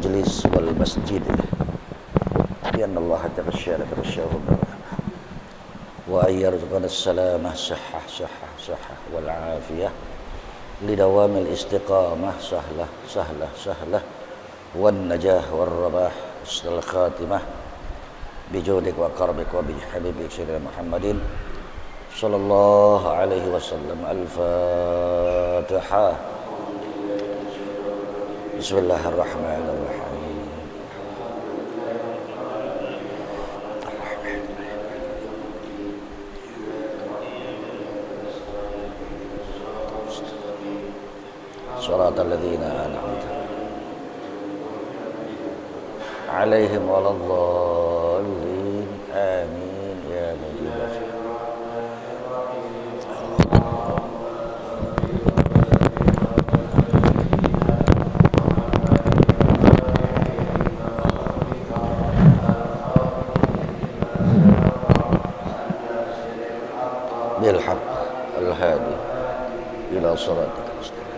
المجلس والمسجد لأن الله تغشى لتغشاهم الرحمة وأن يرزقنا السلامة صحة والعافية lidawamil istiqamah sahlah sahlah sahlah wan najah war rabah husnul khatimah bijudik wa karbik wa bi habibik sayyidina Muhammadin sallallahu alaihi wasallam. Al-Fatihah. Bismillahirrahmanirrahim. Shiratal ladzina an'amta alaihim waladdallin. Amin ya mujibah. Bil haqq al-hadi ila siratik mustaqim.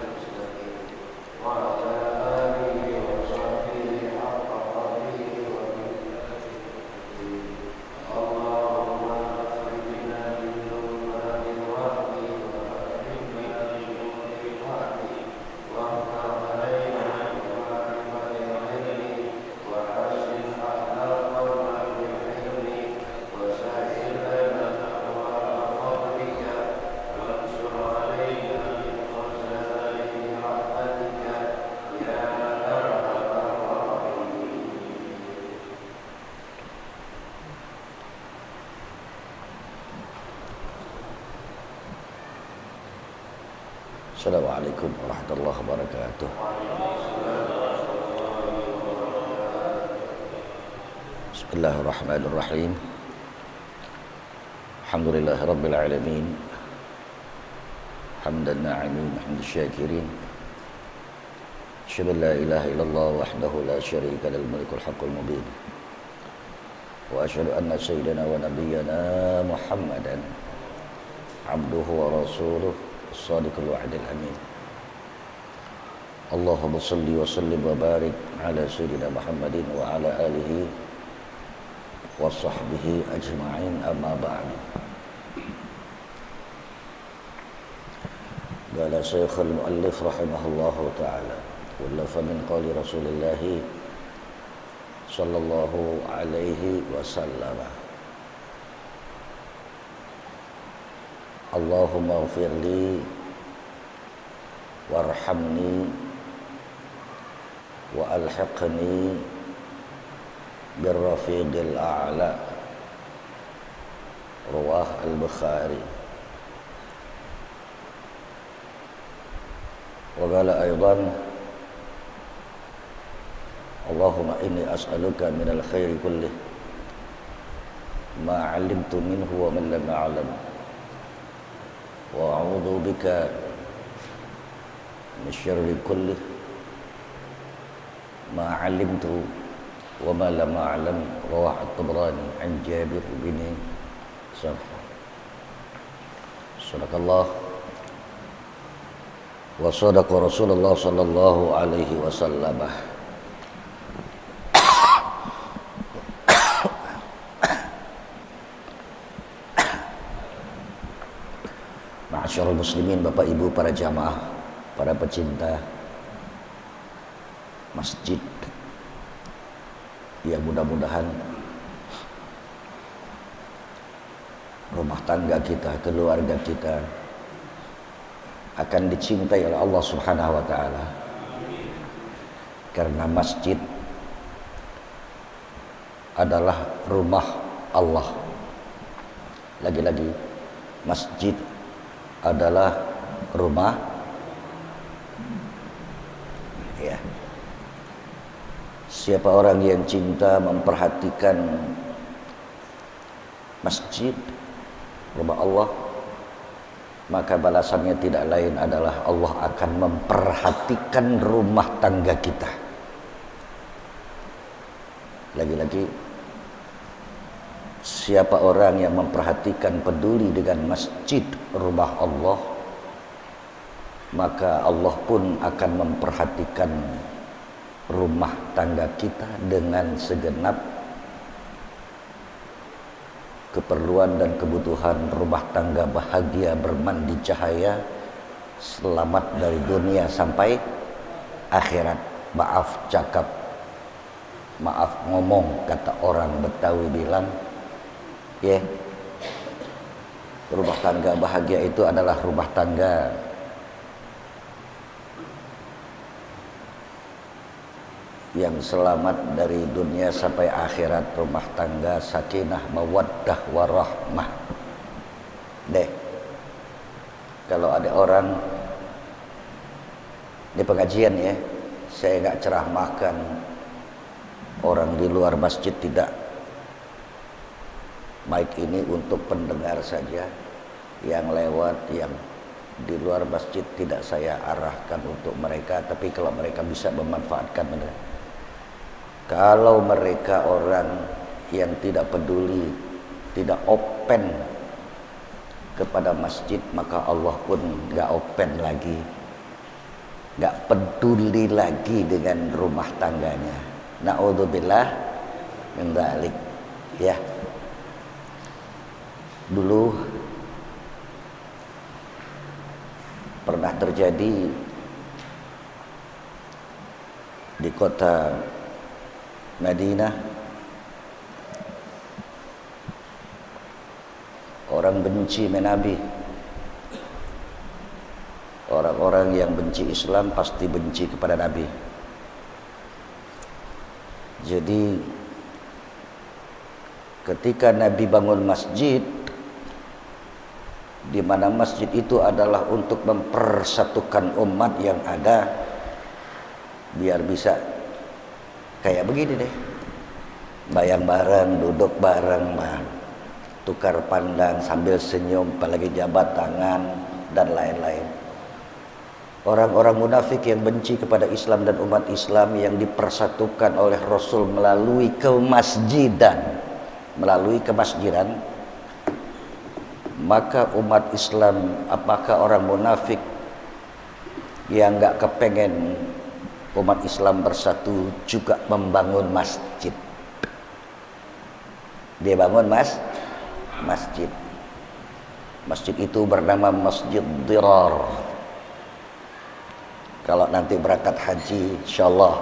Assalamualaikum warahmatullahi wabarakatuh. Bismillahirrahmanirrahim. Alhamdulillahi rabbil alamin. Hamdan na'imin, hamdan syakirin. Asyhadu an la ilaha illallah wahdahu la syarika lahu al-mulkul haqqul mubin. Wa asyhadu anna sayyidana wa nabiyyana Muhammadan abduhu wa rasuluh as-sadiqul wa'dil amin. Allahumma salli wa sallim wa barik ala sayyidina Muhammadin wa ala alihi wa sahbihi ajma'in, amma ba'd. Qala Syekhul Muallif rahimahullahu ta'ala, wallafa min qawli Rasulillah sallallahu alaihi wasallam, Allahumma ighfirli warhamni wa alhiqni birrafiqil a'la. Rawah al-Bukhari. Wa qala aydan, Allahumma inni as'aluka minal khairi kullih ma 'alimtu minhu wa man lam a'lam, wa a'udzu bika min syarri kullih ma 'alimtu wa ma lam a'lam. Rawah at-Tabrani an Jabir bin Samurah. Sadaqallah wa sadaqa Rasulullah sallallahu alaihi wasallam. Ma'asyiral muslimin, Bapak Ibu, para jamaah, para pecinta masjid, yang mudah-mudahan rumah tangga kita, keluarga kita akan dicintai oleh Allah Subhanahu wa taala. Karena masjid adalah rumah Allah. Lagi-lagi, masjid adalah rumah ya. Siapa orang yang cinta memperhatikan masjid, rumah Allah, maka balasannya tidak lain adalah Allah akan memperhatikan rumah tangga kita. Lagi-lagi, siapa orang yang memperhatikan, peduli dengan masjid, rumah Allah, maka Allah pun akan memperhatikan rumah tangga kita dengan segenap keperluan dan kebutuhan rumah tangga bahagia, bermandi cahaya, selamat dari dunia sampai akhirat. Maaf cakap, maaf ngomong, kata orang Betawi bilang, ya, rumah tangga bahagia itu adalah rumah tangga yang selamat dari dunia sampai akhirat, rumah tangga sakinah mawaddah warahmah. Deh, kalau ada orang di pengajian ya, saya nggak ceramahkan orang di luar masjid, tidak. Mic ini untuk pendengar saja, yang lewat, yang di luar masjid tidak saya arahkan untuk mereka, tapi kalau mereka bisa memanfaatkan mereka. Kalau mereka orang yang tidak peduli, tidak open kepada masjid, maka Allah pun gak open lagi, gak peduli lagi dengan rumah tangganya. Na'udzubillah min dzalik. Ya, dulu pernah terjadi di kota Madinah, orang benci Nabi. Orang-orang yang benci Islam pasti benci kepada Nabi. Jadi ketika Nabi bangun masjid, di mana masjid itu adalah untuk mempersatukan umat yang ada, biar bisa kayak begini deh, bayang bareng, duduk bareng, tukar pandang sambil senyum, apalagi jabat tangan dan lain-lain. Orang-orang munafik yang benci kepada Islam dan umat Islam yang dipersatukan oleh Rasul melalui kemasjidan, maka umat Islam, apakah orang munafik yang gak kepengen umat Islam bersatu juga membangun masjid. Dia bangun masjid. Masjid itu bernama Masjid Dirar. Kalau nanti berangkat haji, insyaallah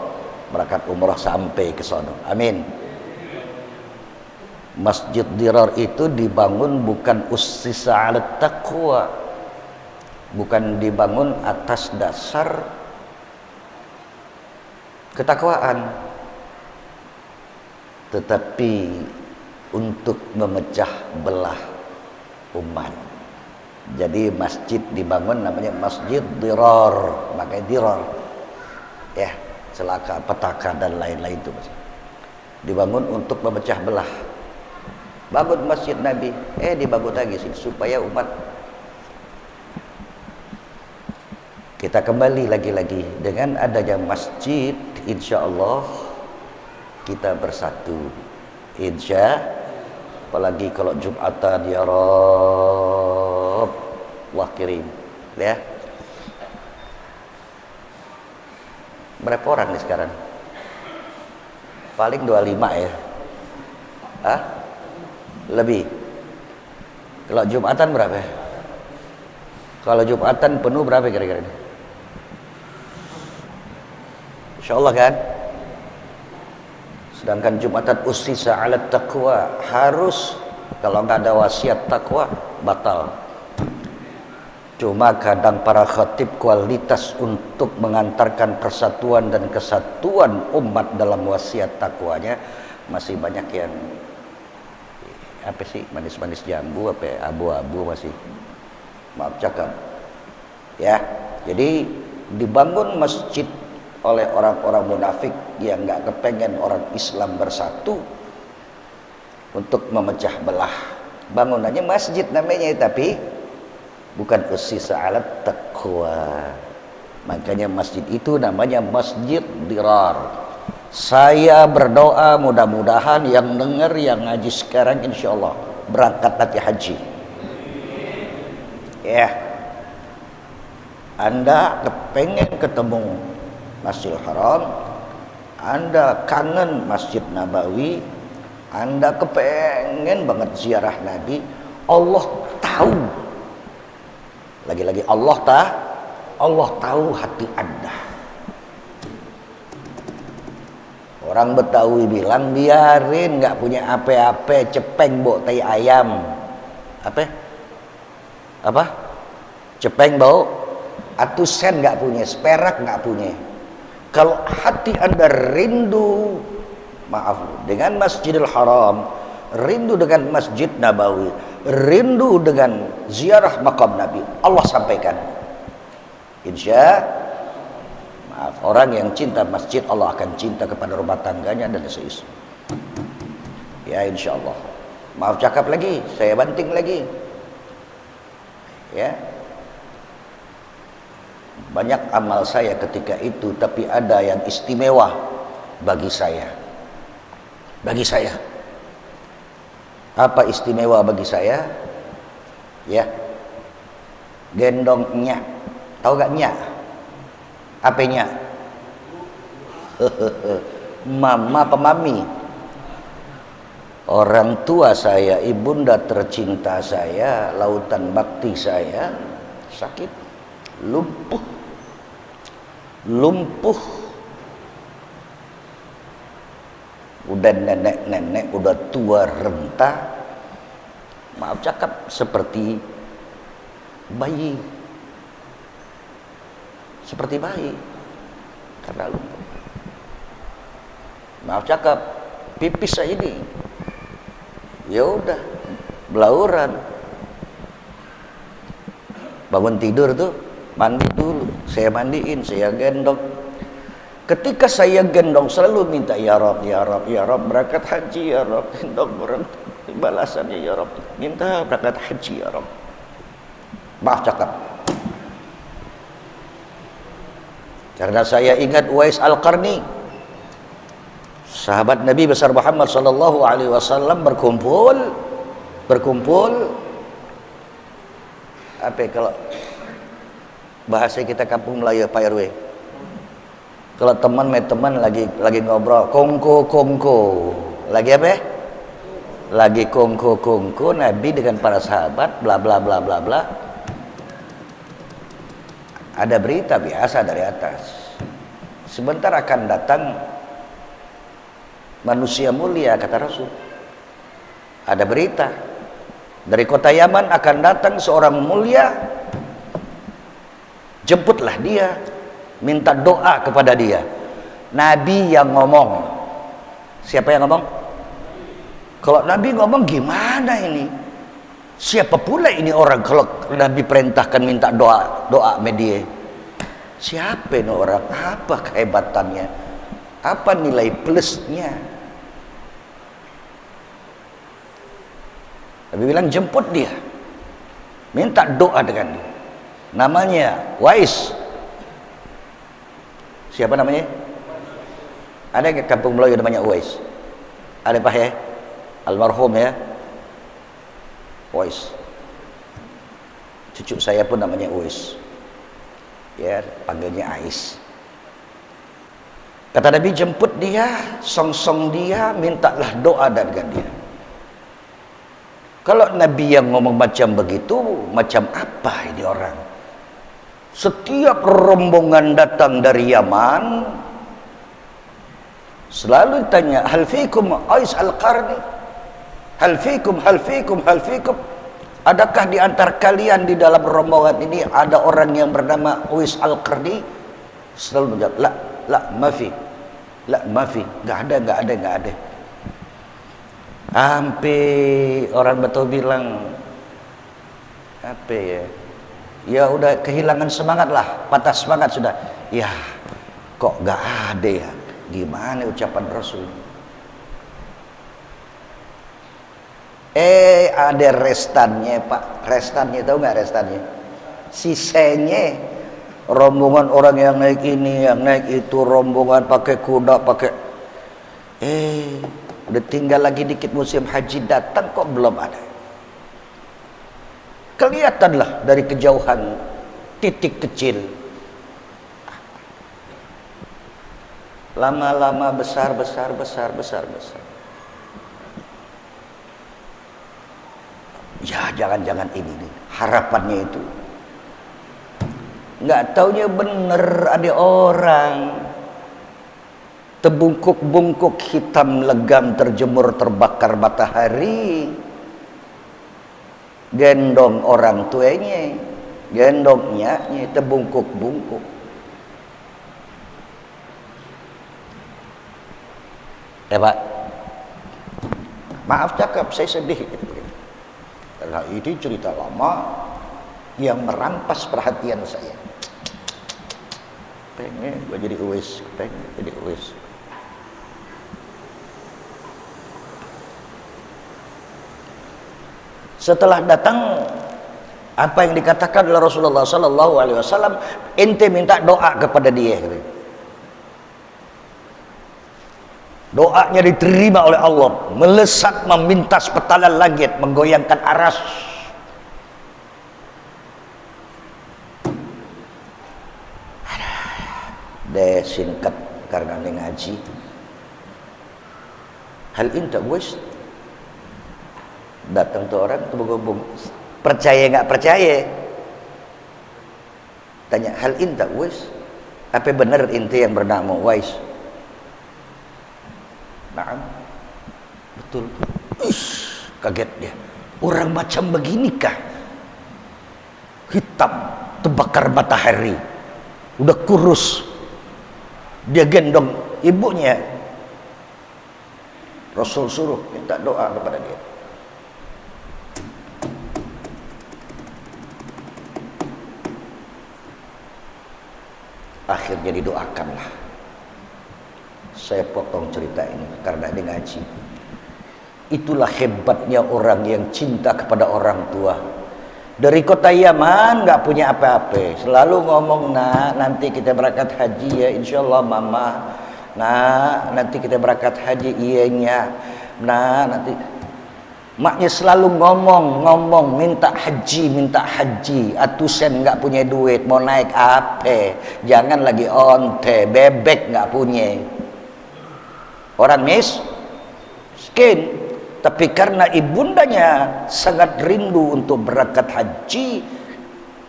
berangkat umrah sampai ke sana. Amin. Masjid Dirar itu dibangun bukan ussisa 'ala taqwa, bukan dibangun atas dasar ketakwaan, tetapi untuk memecah belah umat. Jadi masjid dibangun namanya Masjid Dirar, makanya Dirar ya, celaka, petaka dan lain-lain itu dibangun untuk memecah belah. Bangun masjid Nabi, dibangun lagi sih supaya umat. Kita kembali lagi-lagi dengan adanya masjid, insya Allah kita bersatu. Apalagi kalau Jumatan, ya Rabb, Allah kirim, ya. Berapa orang nih sekarang? Paling 25 ya. Lebih. Kalau Jumatan berapa? Kalau Jumatan penuh berapa kira-kira ini? Insyaallah kan? Sedangkan Jumatan ussisa 'ala taqwa harus, kalau nggak ada wasiat takwa batal. Cuma kadang para khatib kualitas untuk mengantarkan persatuan dan kesatuan umat dalam wasiat takwanya masih banyak yang apa sih, manis-manis jambu, apa abu-abu masih, maaf cakap ya. Jadi dibangun masjid oleh orang-orang munafik yang nggak kepengen orang Islam bersatu untuk memecah belah. Bangunannya masjid namanya, tapi bukan ussisa 'ala taqwa. Makanya masjid itu namanya Masjid Dirar. Saya berdoa mudah-mudahan yang dengar, yang ngaji sekarang insyaallah berangkat nanti haji. Ya, Anda kepengen ketemu Masjidil Haram, Anda kangen Masjid Nabawi, Anda kepengen banget ziarah Nabi, Allah tahu. Lagi-lagi Allah Allah tahu hati Anda. Orang Betawi bilang biarin, nggak punya apa-apa, cepeng bau tai ayam. Apa? Cepeng bau atusen nggak punya, seperak nggak punya. Kalau hati Anda rindu, maaf, dengan Masjidil Haram, rindu dengan Masjid Nabawi, rindu dengan ziarah makam Nabi, Allah sampaikan. Maaf, orang yang cinta masjid, Allah akan cinta kepada rumah tangganya dan seisi. Ya, insya Allah. Maaf cakap lagi, saya banting lagi. Ya, banyak amal saya ketika itu, tapi ada yang istimewa bagi saya. Bagi saya. Apa istimewa bagi saya? Ya, gendong nyak. Tahu gak nyak? Apanya? Mama apa mami? Orang tua saya, ibunda tercinta saya, lautan bakti saya, sakit, lumpuh. Udah nenek-nenek, udah tua renta. Maaf cakap, seperti bayi. Seperti bayi karena lumpuh. Maaf cakap, pipis saya ini ya udah belauran. Bangun tidur tuh mandi dulu, saya mandiin, saya gendong. Ketika saya gendong selalu minta ya Rob, ya Rob, ya Rob, berangkat haji ya Rob, gendong orang balasannya ya Rob, minta berangkat haji ya Rob. Maaf cakap, karena saya ingat Uwais Al-Qarni, sahabat Nabi besar Muhammad sallallahu alaihi wasallam berkumpul apa kalau bahasa kita kampung Melayu Pak RW, kalau teman lagi ngobrol kongko lagi apa? Lagi kongko Nabi dengan para sahabat bla bla bla bla bla. Ada berita biasa dari atas, sebentar akan datang manusia mulia, kata Rasul. Ada berita dari kota Yaman akan datang seorang mulia, jemputlah dia, minta doa kepada dia. Nabi yang ngomong. Siapa yang ngomong? Kalau Nabi ngomong gimana ini? Siapa pula ini orang kalau Nabi perintahkan minta doa media? Siapa ini orang? Apa kehebatannya? Apa nilai plusnya? Nabi bilang jemput dia, minta doa dengan dia. Namanya Uwais. Siapa namanya? Ada ke kampung Melayu namanya Uwais? Ada Pak ya? Almarhum ya, Uwais. Cucu saya pun namanya Uwais. Ya, panggilnya Ais. Kata Nabi jemput dia, song dia, mintalah doa dengan dia. Kalau Nabi yang ngomong macam begitu, macam apa ini orang? Setiap rombongan datang dari Yaman selalu ditanya, hal fikum Uwais Al-Qarni? Hal fikum. Adakah di antara kalian di dalam rombongan ini ada orang yang bernama Uwais Al-Qarni? Selalu menjawab, la mafi. Enggak ada. Sampai orang betul bilang apa ya? Ya udah kehilangan semangat lah, patah semangat sudah. Ya, kok enggak ada ya? Gimana ucapan Rasul? Ada restannya Pak. Restannya, tahu nggak restannya? Sisanya rombongan orang yang naik ini, yang naik itu, rombongan pakai kuda, pakai udah tinggal lagi dikit musim haji datang kok belum ada. Kelihatanlah dari kejauhan titik kecil, lama-lama besar. Ya jangan-jangan ini nih harapannya itu. Nggak taunya bener ada orang terbungkuk-bungkuk hitam legam terjemur terbakar matahari, gendong orang tuanya, gendong nyaknya terbungkuk-bungkuk. Pak, maaf cakap, saya sedih. Karena ini cerita lama yang merampas perhatian saya. Pengen gue jadi uwis, pengen jadi uwis. Setelah datang apa yang dikatakan oleh Rasulullah Sallallahu Alaihi Wasallam, ente minta doa kepada dia. Doanya diterima oleh Allah, melesat memintas petalan langit, menggoyangkan aras. Dia singkat karena dia ngaji. Hal inta wis, datang tuh orang tuh bergabung, percaya nggak percaya? Tanya hal inta wis, apa benar inti yang bernama Wais? Nah, betul. Kaget dia. Orang macam beginikah? Hitam, terbakar matahari, udah kurus. Dia gendong ibunya. Rasul suruh minta doa kepada dia. Akhirnya didoakanlah. Saya potong cerita ini karena dia ngaji. Itulah hebatnya orang yang cinta kepada orang tua. Dari kota Yaman nggak punya apa-apa, selalu ngomong, nah nanti kita berangkat haji ya, insyaallah mama. Nah nanti kita berangkat haji, iyanya. Nah nanti maknya selalu ngomong minta haji. Atusen nggak punya duit, mau naik apa? Jangan lagi onte, bebek nggak punya. Orang miskin, tapi karena ibundanya sangat rindu untuk berangkat haji,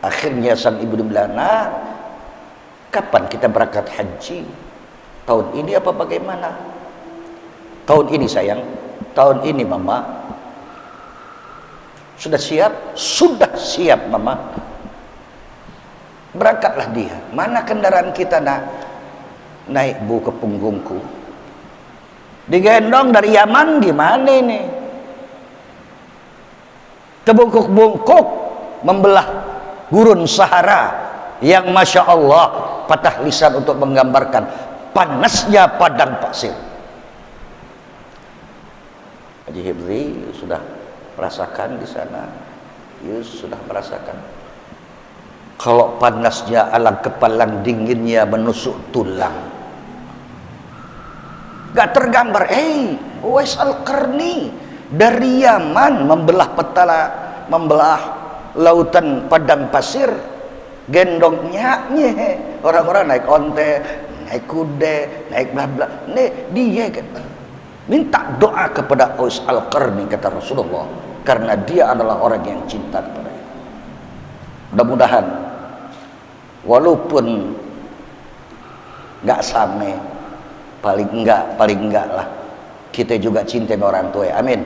akhirnya sang ibu bilang, nah, kapan kita berangkat haji? Tahun ini apa bagaimana? Tahun ini sayang, tahun ini mama. Sudah siap? Sudah siap mama. Berangkatlah dia. Mana kendaraan kita nak? Naik bu ke punggungku. Digendong dari Yaman, gimana ini? Terbungkuk-bungkuk membelah gurun Sahara yang Masya Allah patah lisan untuk menggambarkan panasnya padang pasir. Haji Hibzi sudah merasakan di sana, sudah merasakan. Kalau panasnya alang kepalang, dinginnya menusuk tulang. Gak tergambar, Uwais Al-Qarni dari Yaman membelah lautan padang pasir, gendong nyaknya. Orang-orang naik onte, naik kuda, naik bla bla. Dia kan minta doa kepada Uwais Al-Qarni, kata Rasulullah, karena dia adalah orang yang cinta kepada dia. Mudah-mudahan walaupun gak sama, paling enggak lah kita juga cinta orang tua, amin.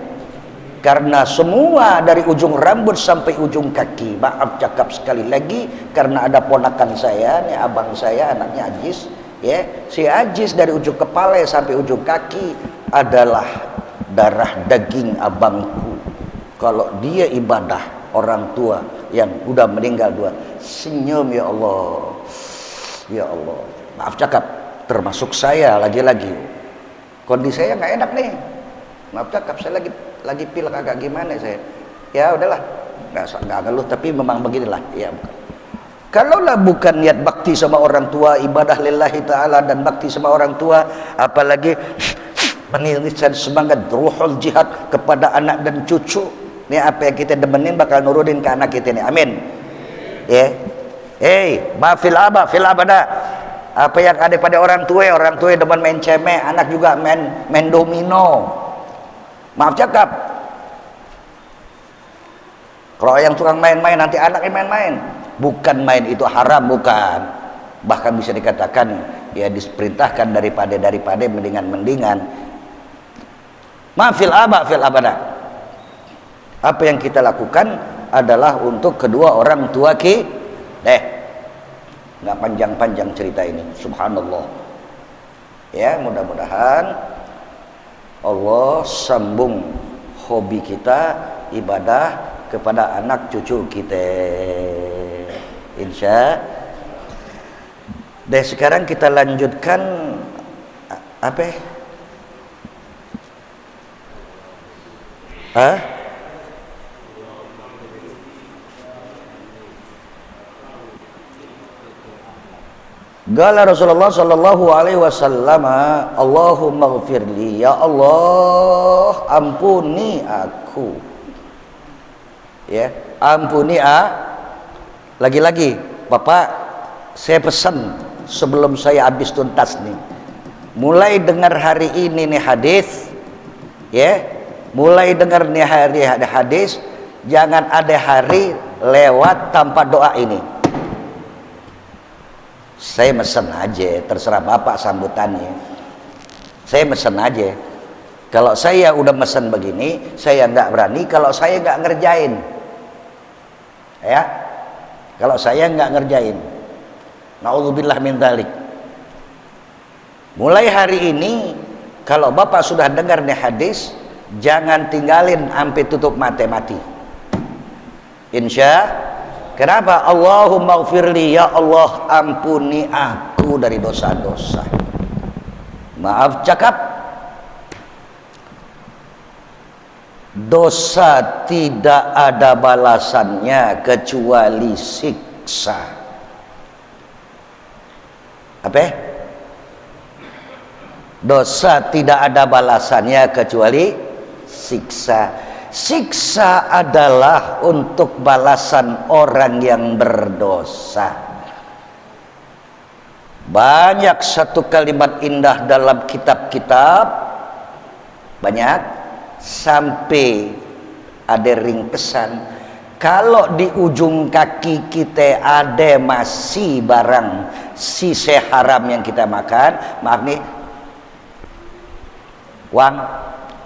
Karena semua dari ujung rambut sampai ujung kaki, maaf cakap sekali lagi, karena ada ponakan saya nih, abang saya anaknya Ajis ya, si Ajis dari ujung kepala sampai ujung kaki adalah darah daging abangku. Kalau dia ibadah orang tua yang udah meninggal dua, senyum, ya Allah, ya Allah, maaf cakap, termasuk saya lagi-lagi kondisi saya nggak enak nih, maaf cakap, saya lagi pil agak gimana saya, ya udahlah, nggak ngeluh, tapi memang beginilah ya. Kalaulah bukan niat bakti sama orang tua, ibadah lillahi ta'ala dan bakti sama orang tua, apalagi menirisan semangat ruhul jihad kepada anak dan cucu, ini apa yang kita demenin bakal nurunin ke anak kita nih, amin ya. Maaf fil abada. Apa yang ada pada orang tua demen main cemek, anak juga main domino. Maaf cakap, kalau yang tukang main-main nanti anaknya main-main. Bukan main itu haram, bukan. Bahkan bisa dikatakan ya diperintahkan daripada mendingan fil abada. Apa yang kita lakukan adalah untuk kedua orang tua nggak panjang-panjang cerita ini, subhanallah. Ya, mudah-mudahan Allah sambung hobi kita ibadah kepada anak cucu kita, insya. Sekarang kita lanjutkan apa? Qala Rasulullah sallallahu alaihi wasallam, Allahumma ighfirli, ya Allah ampuni aku. Ya, ampuni lagi-lagi Bapak, saya pesan sebelum saya habis tuntas nih. Mulai dengar hari ini nih hadis, ya. Mulai dengar nih hari hadis, jangan ada hari lewat tanpa doa ini. Saya mesen aja, terserah Bapak sambutannya. Saya mesen aja. Kalau saya udah mesen begini, saya nggak berani kalau saya nggak ngerjain. Ya, kalau saya nggak ngerjain. Na'udzubillah min dzalik. Mulai hari ini, kalau Bapak sudah dengar nih hadis, jangan tinggalin sampai tutup mati. Insya. Kenapa? Allahumma ighfirli, ya Allah ampuni aku dari dosa-dosa. Maaf cakap, dosa tidak ada balasannya kecuali siksa. Apa? Dosa tidak ada balasannya kecuali siksa. Siksa adalah untuk balasan orang yang berdosa. Banyak satu kalimat indah dalam kitab-kitab, banyak, sampai ada ringkesan. Kalau di ujung kaki kita ada masih barang sisa haram yang kita makan, maaf nih, uang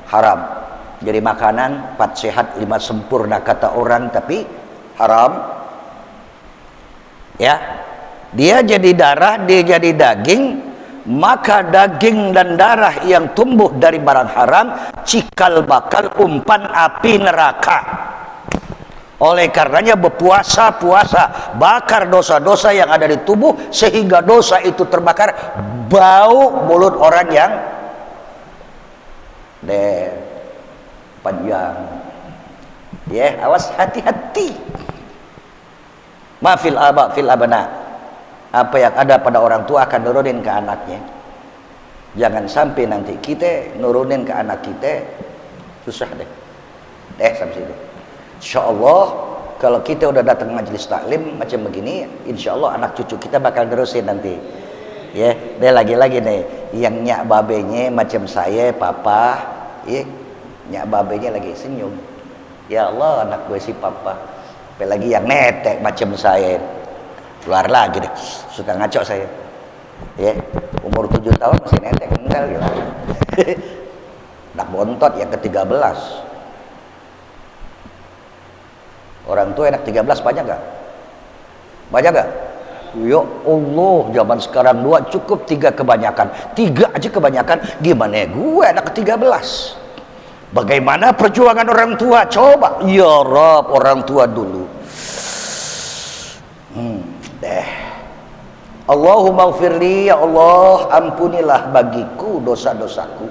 haram. Jadi makanan 4 sehat 5 sempurna kata orang, tapi haram. Ya, dia jadi darah, dia jadi daging, maka daging dan darah yang tumbuh dari barang haram cikal bakal umpan api neraka. Oleh karenanya berpuasa-puasa, bakar dosa-dosa yang ada di tubuh sehingga dosa itu terbakar, bau mulut orang yang panjang. Ya, awas, hati-hati. Fil abana. Apa yang ada pada orang tua akan nurunin ke anaknya. Jangan sampai nanti kita nurunin ke anak kita, susah deh. Sampai situ. Insyaallah kalau kita udah datang majelis taklim macam begini, insyaallah anak cucu kita bakal terusin nanti. Ya, dia lagi-lagi nih yang nyak babenya macam saya, papa, ya. Nyak babenya lagi senyum. Ya Allah, anak gue si papa. Apalagi yang netek macam saya, keluar lagi deh, suka ngaco saya. Ya, umur 7 tahun masih netek, enggak gitu. Anak bontot yang ke-13. Orang tua anak 13 banyak gak? Banyak gak? Ya Allah, zaman sekarang 2 cukup, 3 kebanyakan. 3 aja kebanyakan, gimana gue anak ke-13? Bagaimana perjuangan orang tua? Coba, ya Rabb, orang tua dulu. Allahumma ighfirli, ya Allah ampunilah bagiku dosa-dosaku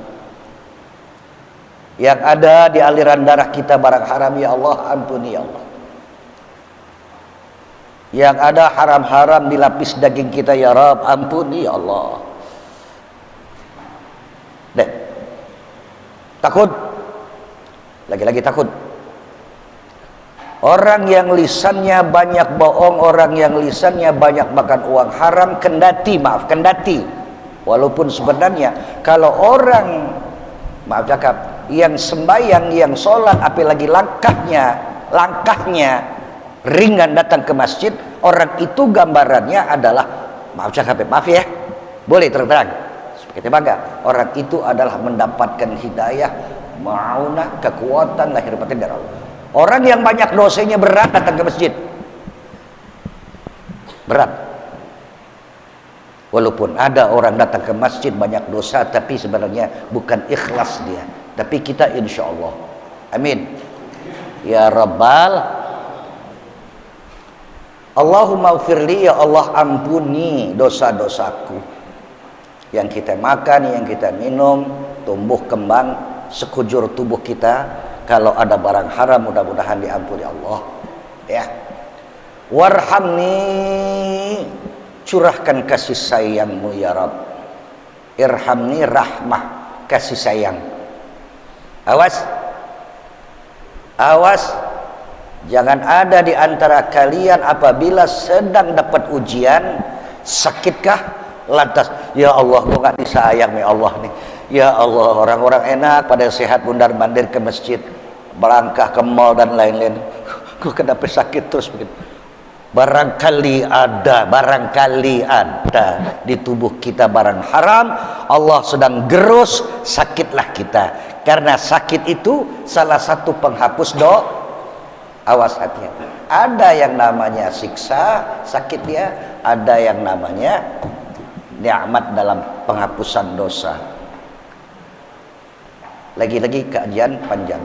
yang ada di aliran darah kita barang haram, ya Allah ampuni, ya Allah. Yang ada haram-haram di lapis daging kita, ya Rabb ampuni, ya Allah. Takut, lagi-lagi takut. Orang yang lisannya banyak bohong, orang yang lisannya banyak makan uang haram, kendati walaupun sebenarnya kalau orang, maaf cakap, yang sembahyang, yang sholat, apalagi langkahnya ringan datang ke masjid, orang itu gambarannya adalah, maaf ya, boleh terang, kita bangga, orang itu adalah mendapatkan hidayah, ma'unah, kekuatan lahir batin dari Allah. Orang yang banyak dosanya berat datang ke masjid, berat. Walaupun ada orang datang ke masjid banyak dosa, tapi sebenarnya bukan ikhlas dia. Tapi kita insya Allah, amin ya Rabbal. Allahumma ufirli, ya Allah ampuni dosa-dosaku. Yang kita makan, yang kita minum, tumbuh kembang sekujur tubuh kita. Kalau ada barang haram, mudah-mudahan diampuni Allah. Ya. Warhamni, curahkan kasih sayangmu ya Rabb. Irhamni, rahmah, kasih sayang. Awas, awas, jangan ada di antara kalian apabila sedang dapat ujian, sakitkah, lantas ya Allah gue gak disayang ya Allah nih, ya Allah, orang-orang enak pada sehat bundar mandir ke masjid, berangkah ke mall dan lain-lain, gue kenapa sakit terus begitu. Barangkali ada di tubuh kita barang haram, Allah sedang gerus, sakitlah kita. Karena sakit itu salah satu penghapus dosa. Awas hati-hati. Ada yang namanya siksa, sakit dia, ada yang namanya nikmat dalam penghapusan dosa. Lagi-lagi kajian panjang.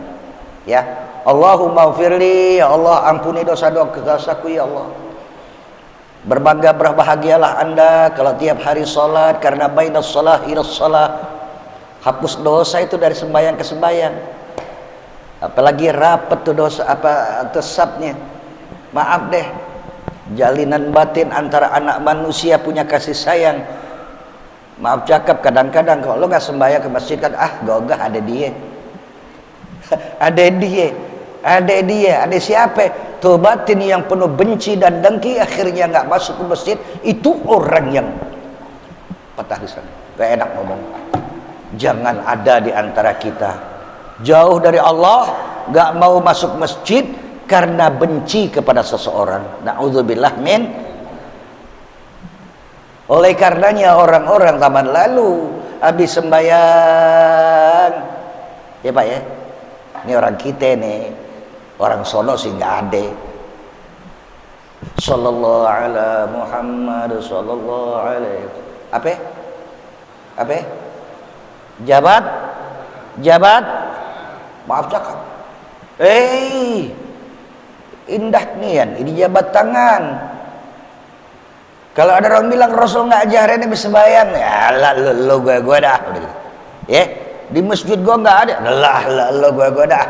Ya, Allahumma ufirli, ya Allah ampuni dosa-dosaku ya Allah. Berbangga berbahagialah Anda kalau tiap hari salat, karena bainas shalah ila shalah, hapus dosa itu dari sembahyang ke sembahyang. Apalagi rapat tuh dosa apa tesapnya. Maaf deh, jalinan batin antara anak manusia punya kasih sayang. Maaf cakap, kadang-kadang kalau lo nggak sembahyang ke masjid kan, gagah ada dia. Ada siapa? Tuh batin yang penuh benci dan dengki, akhirnya nggak masuk ke masjid. Itu orang yang patah lisan, gak enak ngomong. Jangan ada di antara kita jauh dari Allah, nggak mau masuk masjid karena benci kepada seseorang. Na'udzubillah min. Oleh karenanya orang-orang zaman lalu habis sembahyang, ya Pak ya, ini orang kita nih, orang sono sih nggak ada. Sallallahu ala Muhammad, sallallahu alaihi. Apa? Jabat. Maaf cakap. Indah nian, ini jabat tangan. Kalau ada orang bilang Rasul nggak ajarin ini sembahyang, ya lah lo gue dah. Ya, di masjid gue nggak ada. Lah lo gue dah.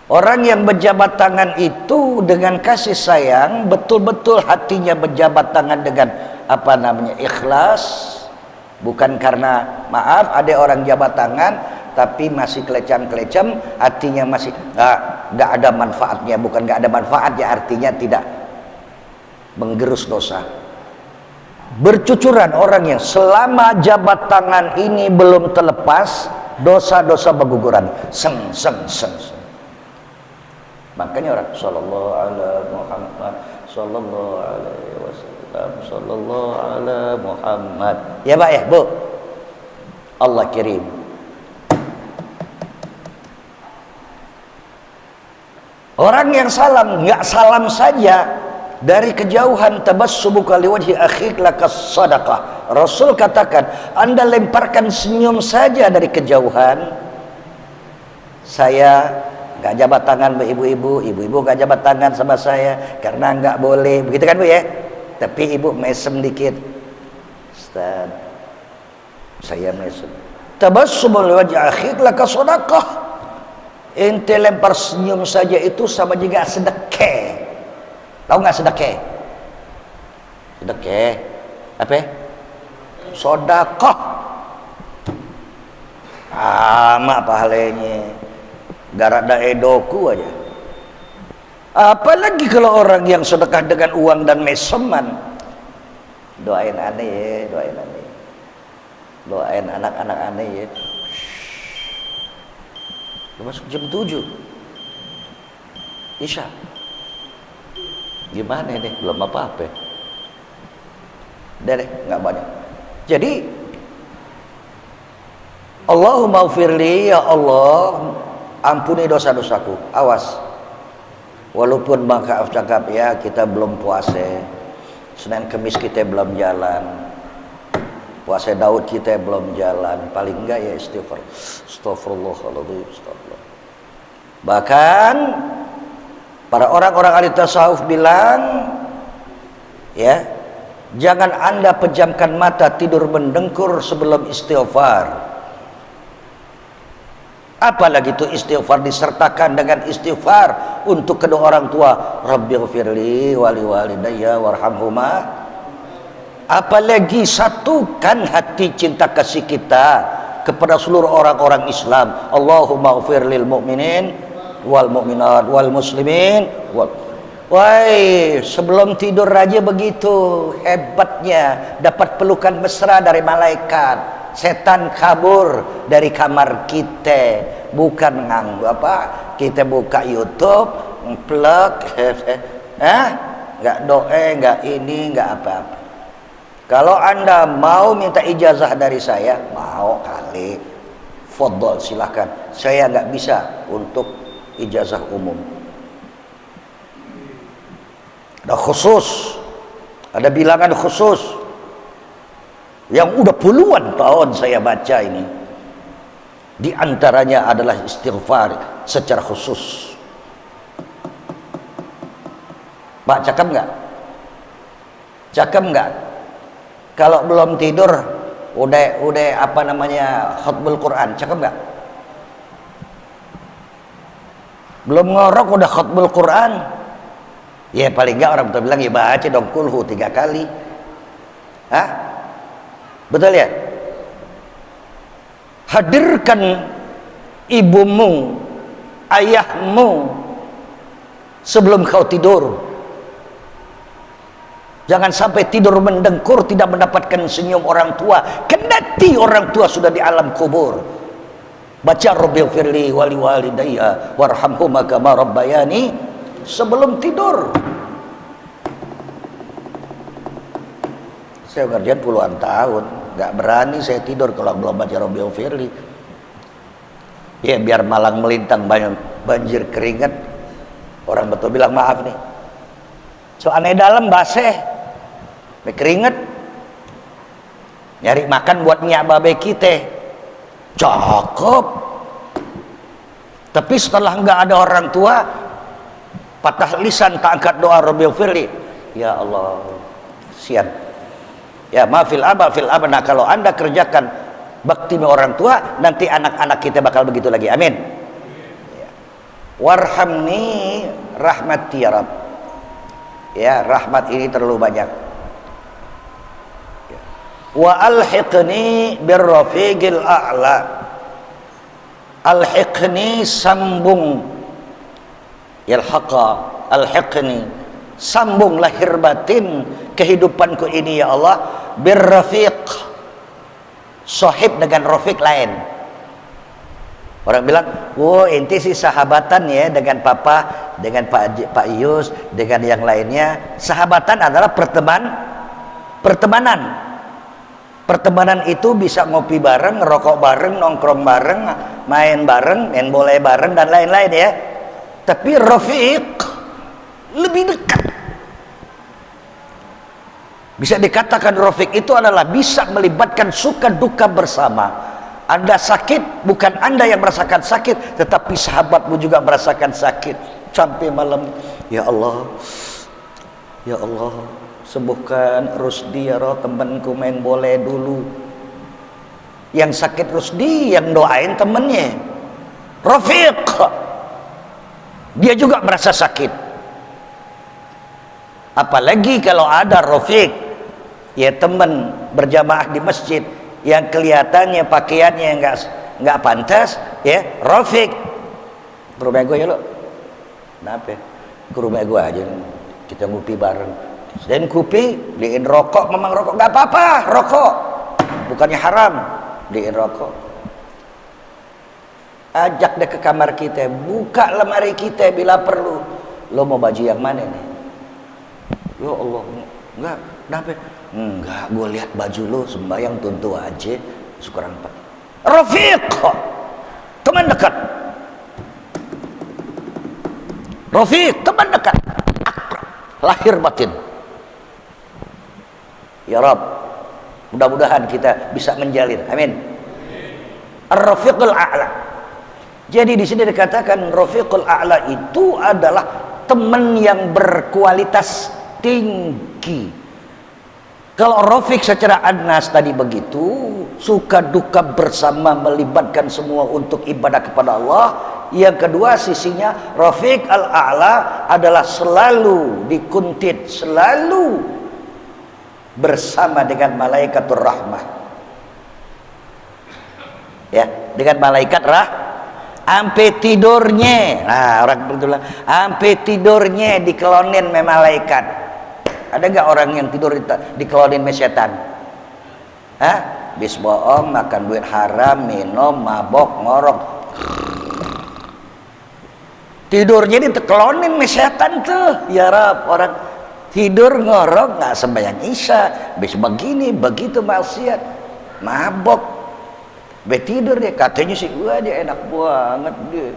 Orang yang berjabat tangan itu dengan kasih sayang, betul-betul hatinya berjabat tangan dengan apa namanya, ikhlas, bukan karena maaf ada orang jabat tangan tapi masih kelecam-kelecam, hatinya masih nggak ada manfaatnya. Bukan nggak ada manfaatnya, artinya tidak menggerus dosa. Bercucuran orang yang selama jabat tangan ini belum terlepas, dosa-dosa berguguran, seng. Makanya orang sallallahu ala Muhammad, sallallahu alaihi wasallam, sallallahu ala Muhammad. Ya Pak ya, Bu. Allah kirim. Orang yang salam, nggak salam saja, dari kejauhan, tabassumuka liwajhi akhik lakas sadaqah. Rasul katakan, Anda lemparkan senyum saja dari kejauhan. Saya nggak jabat tangan ibu-ibu nggak jabat tangan sama saya karena nggak boleh, begitu kan Bu ya? Tapi ibu mesem dikit, Ustaz, saya mesem. Tabassumul liwajhi akhik lakas sadaqah. Ente lempar senyum saja itu sama juga sedekah. Tahu nggak sedekah? Sedekah apa? Sedekah. Ama pahalanya. Garada edoku aja. Apalagi kalau orang yang sedekah dengan uang dan meseman. Doain aneh ya, doain anak-anak aneh ya. Masuk jam 7 Isya. Gimana ini? Belum apa-apa. Udah deh, nggak banyak. Jadi Allahumma ufirli, ya Allah ampuni dosa-dosaku. Awas, walaupun bangka cakap ya kita belum puasa, Senin Kemis kita belum jalan, puasa Daud kita belum jalan, paling enggak ya istighfar. Astagfirullahaladzim, astagfirullah. Bahkan para orang-orang ahli tasawuf bilang, ya, jangan Anda pejamkan mata tidur mendengkur sebelum istighfar. Apalagi itu istighfar disertakan dengan istighfar untuk kedua orang tua. Rabbighfirli wa liwalidayya warhamhuma. Apalagi satukan hati cinta kasih kita kepada seluruh orang-orang Islam. Allahumma ghfir lil mu'minin wal mu'minat wal muslimin wal... Woi, sebelum tidur aja begitu hebatnya dapat pelukan mesra dari malaikat. Setan kabur dari kamar kita, bukan apa? Kita buka YouTube, plug, nggak doa, nggak ini, nggak apa-apa. Kalau Anda mau minta ijazah dari saya, mau kali, fadhol silahkan. Saya nggak bisa untuk ijazah umum. Ada khusus, ada bilangan khusus yang udah puluhan tahun saya baca ini. Di antaranya adalah istighfar secara khusus. Pak, cakep nggak? Cakep nggak? Kalau belum tidur udah apa namanya khatmul Quran, cakep nggak? Belum ngorok udah khatmul Quran. Ya paling nggak orang betul bilang ya baca dong kulhu 3 kali. Hah? Betul ya? Hadirkan ibumu, ayahmu sebelum kau tidur. Jangan sampai tidur mendengkur tidak mendapatkan senyum orang tua, kendati orang tua sudah di alam kubur. Baca Rabbighfirli wa liwalidayya warhamhuma kama rabbayani sebelum tidur. Saya ngerjain puluhan tahun, nggak berani saya tidur kalau belum baca Rabbighfirli. Ya biar malang melintang banjir keringat. Orang betul bilang maaf nih, soalnya dalam basah, keringat, nyari makan buat minyak babe kita, cakep. Tapi setelah nggak ada orang tua, patah lisan tak angkat doa Rabbighfirli. Ya Allah, sian. Ya maafil aba fil abna, kalau Anda kerjakan bakti orang tua, nanti anak-anak kita bakal begitu lagi. Amin. Ya. Warhamni rahmati ya Rabb. Ya, rahmat ini terlalu banyak. Ya. Wa alhiqni birrafiqil a'la. Alhiqni sambung. Yalhaqa alhiqni, sambung lahir batin kehidupanku ini ya Allah birrafiq, sahib dengan rafiq lain. Orang bilang, "Oh, inti sih sahabatan ya dengan papa, dengan Pak Yus, dengan yang lainnya." Sahabatan adalah pertemanan. Pertemanan itu bisa ngopi bareng, ngerokok bareng, nongkrong bareng, main bareng, main bola bareng dan lain-lain ya. Tapi rafiq lebih dekat. Bisa dikatakan rafiq itu adalah bisa melibatkan suka duka bersama. Anda sakit, bukan Anda yang merasakan sakit, tetapi sahabatmu juga merasakan sakit. Sampai malam, ya Allah, ya Allah, sembuhkan Rusdi ya roh, temanku main bola dulu. Yang sakit Rusdi, yang doain temennya. Rafiq, dia juga merasa sakit. Apalagi kalau ada rafiq, ya teman berjamaah di masjid yang kelihatannya pakaiannya nggak pantas, ya rafiq, ke rumah gue ya lo, kenapa? Ke rumah gue aja, kita ngopi bareng. Dan kopi, beliin rokok, memang rokok nggak apa-apa, rokok bukannya haram, beliin rokok. Ajak dia ke kamar kita, buka lemari kita bila perlu. Lo mau baju yang mana nih? Ya Allah, enggak, kenapa? Enggak, gue lihat baju lu sembahyang tuntu aja, syukuran 4. Rafiq, teman dekat. Rafiq, teman dekat. Lahir batin. Ya Rabb, mudah-mudahan kita bisa menjalin. Amin. Ar-Rafiqul A'la. Jadi di sini dikatakan Rafiqul A'la itu adalah teman yang berkualitas tinggi. Kalau Rafiq secara adnas tadi begitu, suka duka bersama, melibatkan semua untuk ibadah kepada Allah. Yang kedua sisinya Rafiq al-A'la adalah selalu dikuntit, selalu bersama dengan malaikatur rahmah. Ya, dengan malaikat sampai tidurnya. Nah, orang betul sampai tidurnya dikelonin sama malaikat. Ada nggak orang yang tidur dikelonin sama setan? Hah? Bis bohong, makan duit haram, minum, mabok, ngorok. Tidurnya dikelonin sama setan tuh. Ya Rab, orang tidur ngorok nggak sembahyang isya, bis begini begitu maksiat, mabok, tidur dia. Katanya sih gua dia enak banget dia.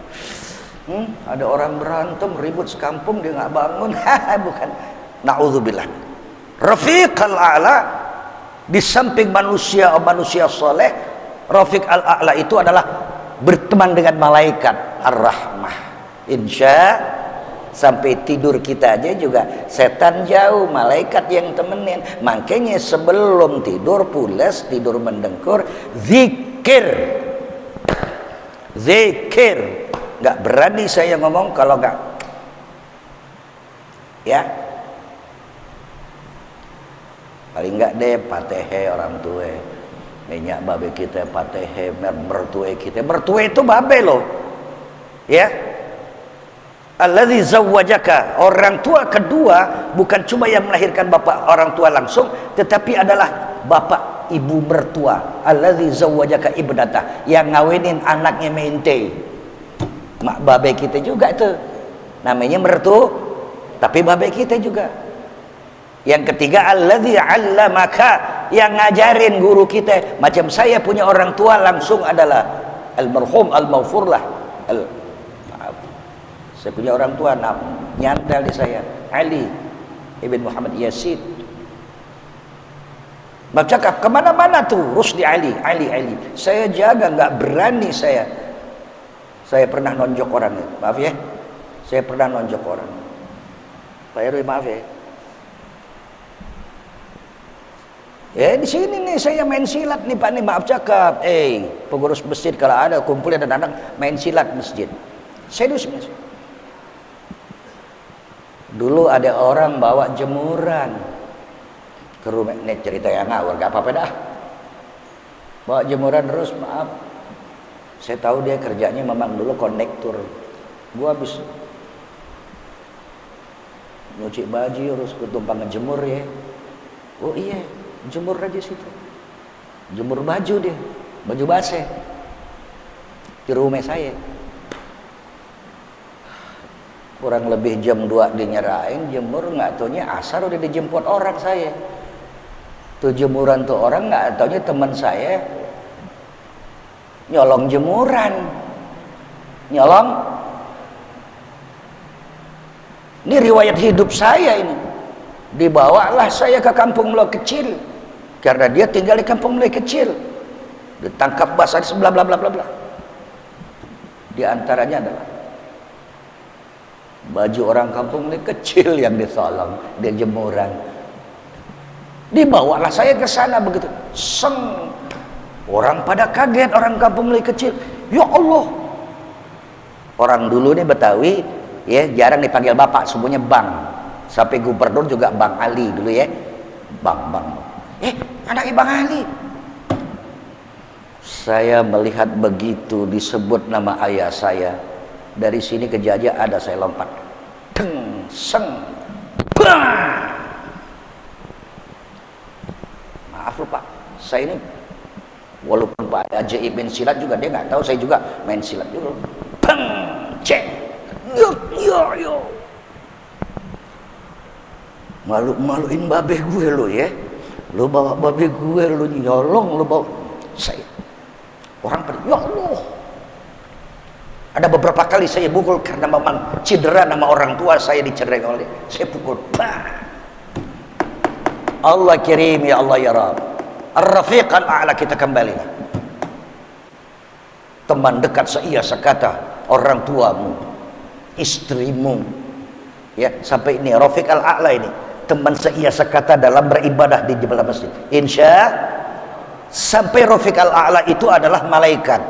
Ada orang berantem ribut sekampung dia nggak bangun. Bukan. Na'udzubillah. Rafiq al-A'la di samping manusia soleh, Rafiq al-A'la itu adalah berteman dengan malaikat ar-rahmah. Insya sampai tidur kita aja juga setan jauh, malaikat yang temenin. Makanya sebelum tidur pulas, tidur mendengkur, zikir. Nggak berani saya ngomong kalau nggak, ya paling nggak deh patehe orang tua, minyak babe kita patehe, mertua kita, mertua itu babe loh, ya. Alladzi zawwajaka, orang tua kedua bukan cuma yang melahirkan bapak orang tua langsung, tetapi adalah bapak ibu mertua. Alladzi zawwajaka ibnatah, yang ngawinin anaknya mente. Mak babe kita juga tuh namanya mertua, tapi babe kita juga. Yang ketiga alladzi 'allamaka, yang ngajarin guru kita. Macam saya punya orang tua langsung adalah almarhum al-maghfurlah, saya punya orang tua nyantel di saya, Ali ibn Muhammad Yasin. Bercakap kemana-mana tuh Rusdi Ali. Saya jaga, nggak berani saya pernah nonjok orang. Maaf ya, saya pernah nonjok orang. Pak RW maaf ya. Ya di sini nih saya main silat nih Pak nih, maaf cakap. Pengurus masjid kalau ada kumpulin anak-anak main silat masjid. Serius mas. Dulu ada orang bawa jemuran ke rumah, ini cerita yang ngawur, gak apa-apa dah. Bawa jemuran terus, maaf, saya tahu dia kerjanya memang dulu kondektur. Gua habis nyuci baju terus ketumpang ngejemur ya. Oh iya, jemur aja situ. Jemur baju dia, baju basah di rumah saya. Kurang lebih jam 2 dinyerahin, jemur, nggak taunya asar udah dijemput orang saya. Tuh jemuran tuh orang nggak taunya teman saya nyolong jemuran, nyolong. Ini riwayat hidup saya ini. Dibawalah saya ke kampung Melayu kecil karena dia tinggal di kampung Melayu kecil. Ditangkap basah di sebelah bla bla bla bla. Di antaranya adalah baju orang kampung ini kecil yang disolong, dia jemuran. Dibawalah saya ke sana begitu. Orang pada kaget, orang kampung mulai kecil. Ya Allah. Orang dulu nih Betawi, ya jarang dipanggil bapak, semuanya bang. Sampai gubernur juga Bang Ali dulu ya. Bang. Anaknya Bang Ali. Saya melihat begitu disebut nama ayah saya. Dari sini ke Jajah ada saya lompat. Maaf lupa, Pak. Saya ini walaupun Pak Ajaib main silat juga dia nggak tahu saya juga main silat dulu. Cek. Yo. Malu-maluin babe gue lo ya. Lo bawa babe gue, lo nyolong, lo bawa saya. Orang pada, ya Allah. Ada beberapa kali saya pukul karena memang cedera nama orang tua saya dicerai oleh. Saya pukul. Bah. Allah kirim ya Allah ya Rabb. Ar-Rafiq al-A'la, kita kembali. Teman dekat seia sekata, orang tuamu, istrimu. Ya, sampai ini Rafiq al-A'la ini. Teman seia sekata dalam beribadah di dalam masjid. Sampai Rafiq al-A'la itu adalah malaikat.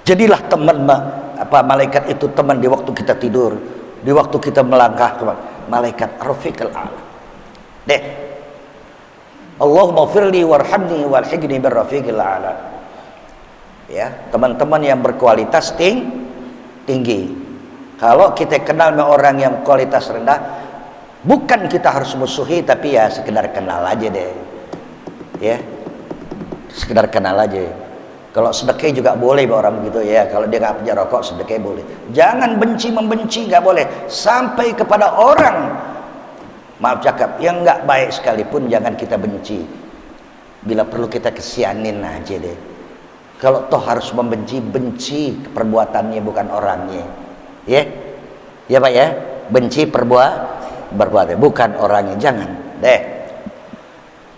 Jadilah teman malaikat itu teman di waktu kita tidur, di waktu kita melangkah malaikat Rafiq al-A'la. Deh. Allahumma firli warhamni walhiqni birrafiq al-A'la. Ya, teman-teman yang berkualitas tinggi. Kalau kita kenal sama orang yang kualitas rendah, bukan kita harus musuhi, tapi ya sekedar kenal aja deh. Ya. Sekedar kenal aja. Kalau sedekah juga boleh orang begitu ya. Kalau dia nggak punya rokok, sedekah boleh. Jangan membenci, nggak boleh. Sampai kepada orang, maaf cakap, yang nggak baik sekalipun jangan kita benci. Bila perlu kita kesianin aja deh. Kalau toh harus membenci, benci perbuatannya bukan orangnya. Ya, ya Pak ya. Benci perbuatan bukan orangnya. Jangan deh.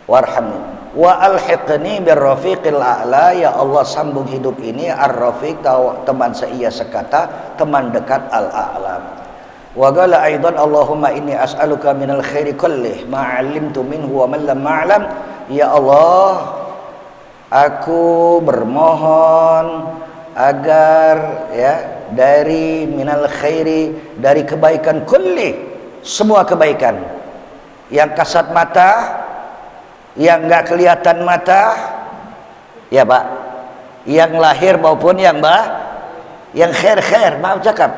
Warhamni wa alhiqni birrafiqil a'la, ya Allah sambung hidup ini ar-rafiq, teman seia sekata, teman dekat al-a'la. Wa qala aidan Allahumma inni as'aluka minal khairi kullih ma 'allimtu minhu wa man lam a'lam. Ya Allah, aku bermohon agar ya dari minal khairi, dari kebaikan kulli, semua kebaikan yang kasat mata, yang nggak kelihatan mata, ya Pak, yang lahir maupun yang khair, maaf cakap.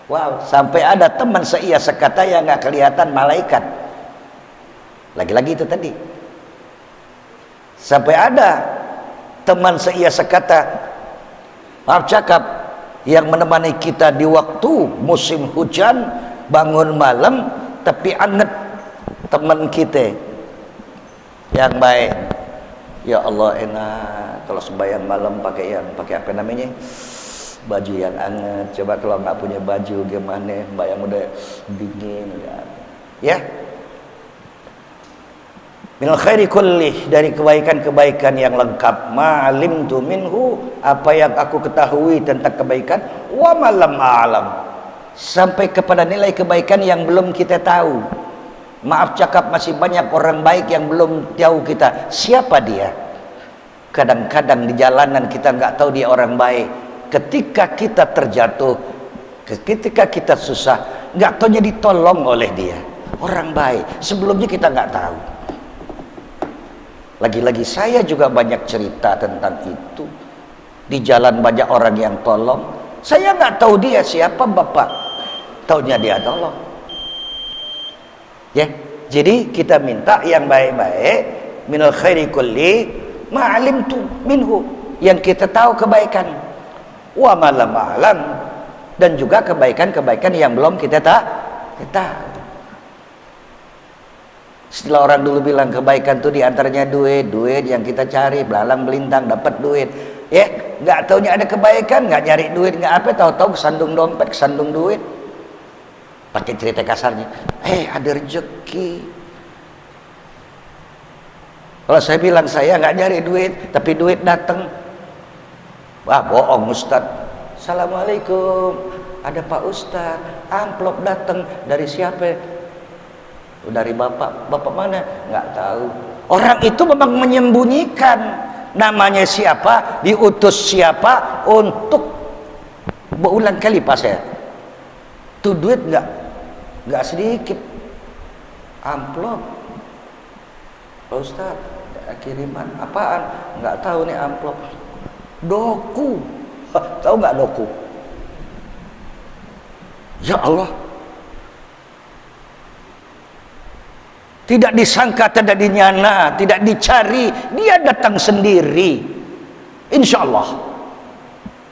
Wow, sampai ada teman seia sekata yang nggak kelihatan malaikat. Lagi-lagi itu tadi. Sampai ada teman seia sekata, maaf cakap, yang menemani kita di waktu musim hujan, bangun malam, tapi anget teman kita yang baik. Ya Allah, enak kalau sembahyang malam pakai apa namanya, baju yang hangat. Coba kalau nggak punya baju gimana, sembahyang udah dingin ya. Minal khairi kullih, dari kebaikan-kebaikan yang lengkap. Ma'alimtu minhu, apa yang aku ketahui tentang kebaikan. Wa malam a'lam, sampai kepada nilai kebaikan yang belum kita tahu. Maaf cakap, masih banyak orang baik yang belum tahu kita siapa dia. Kadang-kadang di jalanan kita nggak tahu dia orang baik. Ketika kita terjatuh, ketika kita susah, nggak tahunya ditolong oleh dia, orang baik. Sebelumnya kita nggak tahu. Lagi-lagi saya juga banyak cerita tentang itu. Di jalan banyak orang yang tolong, saya nggak tahu dia siapa bapak, taunya dia tolong. Ya, jadi kita minta yang baik-baik, minal khairi kulli ma'alimtu minhu, yang kita tahu kebaikan, wa malam alam, dan juga kebaikan-kebaikan yang belum kita tahu. Setelah orang dulu bilang kebaikan itu diantaranya duit yang kita cari, belalang melintang dapat duit. Ya, nggak taunya ada kebaikan, nggak nyari duit, nggak apa, tahu-tahu kesandung dompet, kesandung duit. Pakai cerita kasarnya, ada rezeki. Kalau saya bilang saya nggak nyari duit, tapi duit datang, wah bohong Ustaz. Assalamualaikum, ada Pak Ustaz, amplop datang dari siapa? Dari bapak. Bapak mana? Nggak tahu. Orang itu memang menyembunyikan namanya siapa, diutus siapa untuk berulang kali pas saya. Tuh duit nggak sedikit, amplop. Pak Ustaz, kiriman apaan? Nggak tahu nih amplop. Doku. Tahu nggak doku? Ya Allah. Tidak disangka, tidak dinyana, tidak dicari, dia datang sendiri. Insya Allah.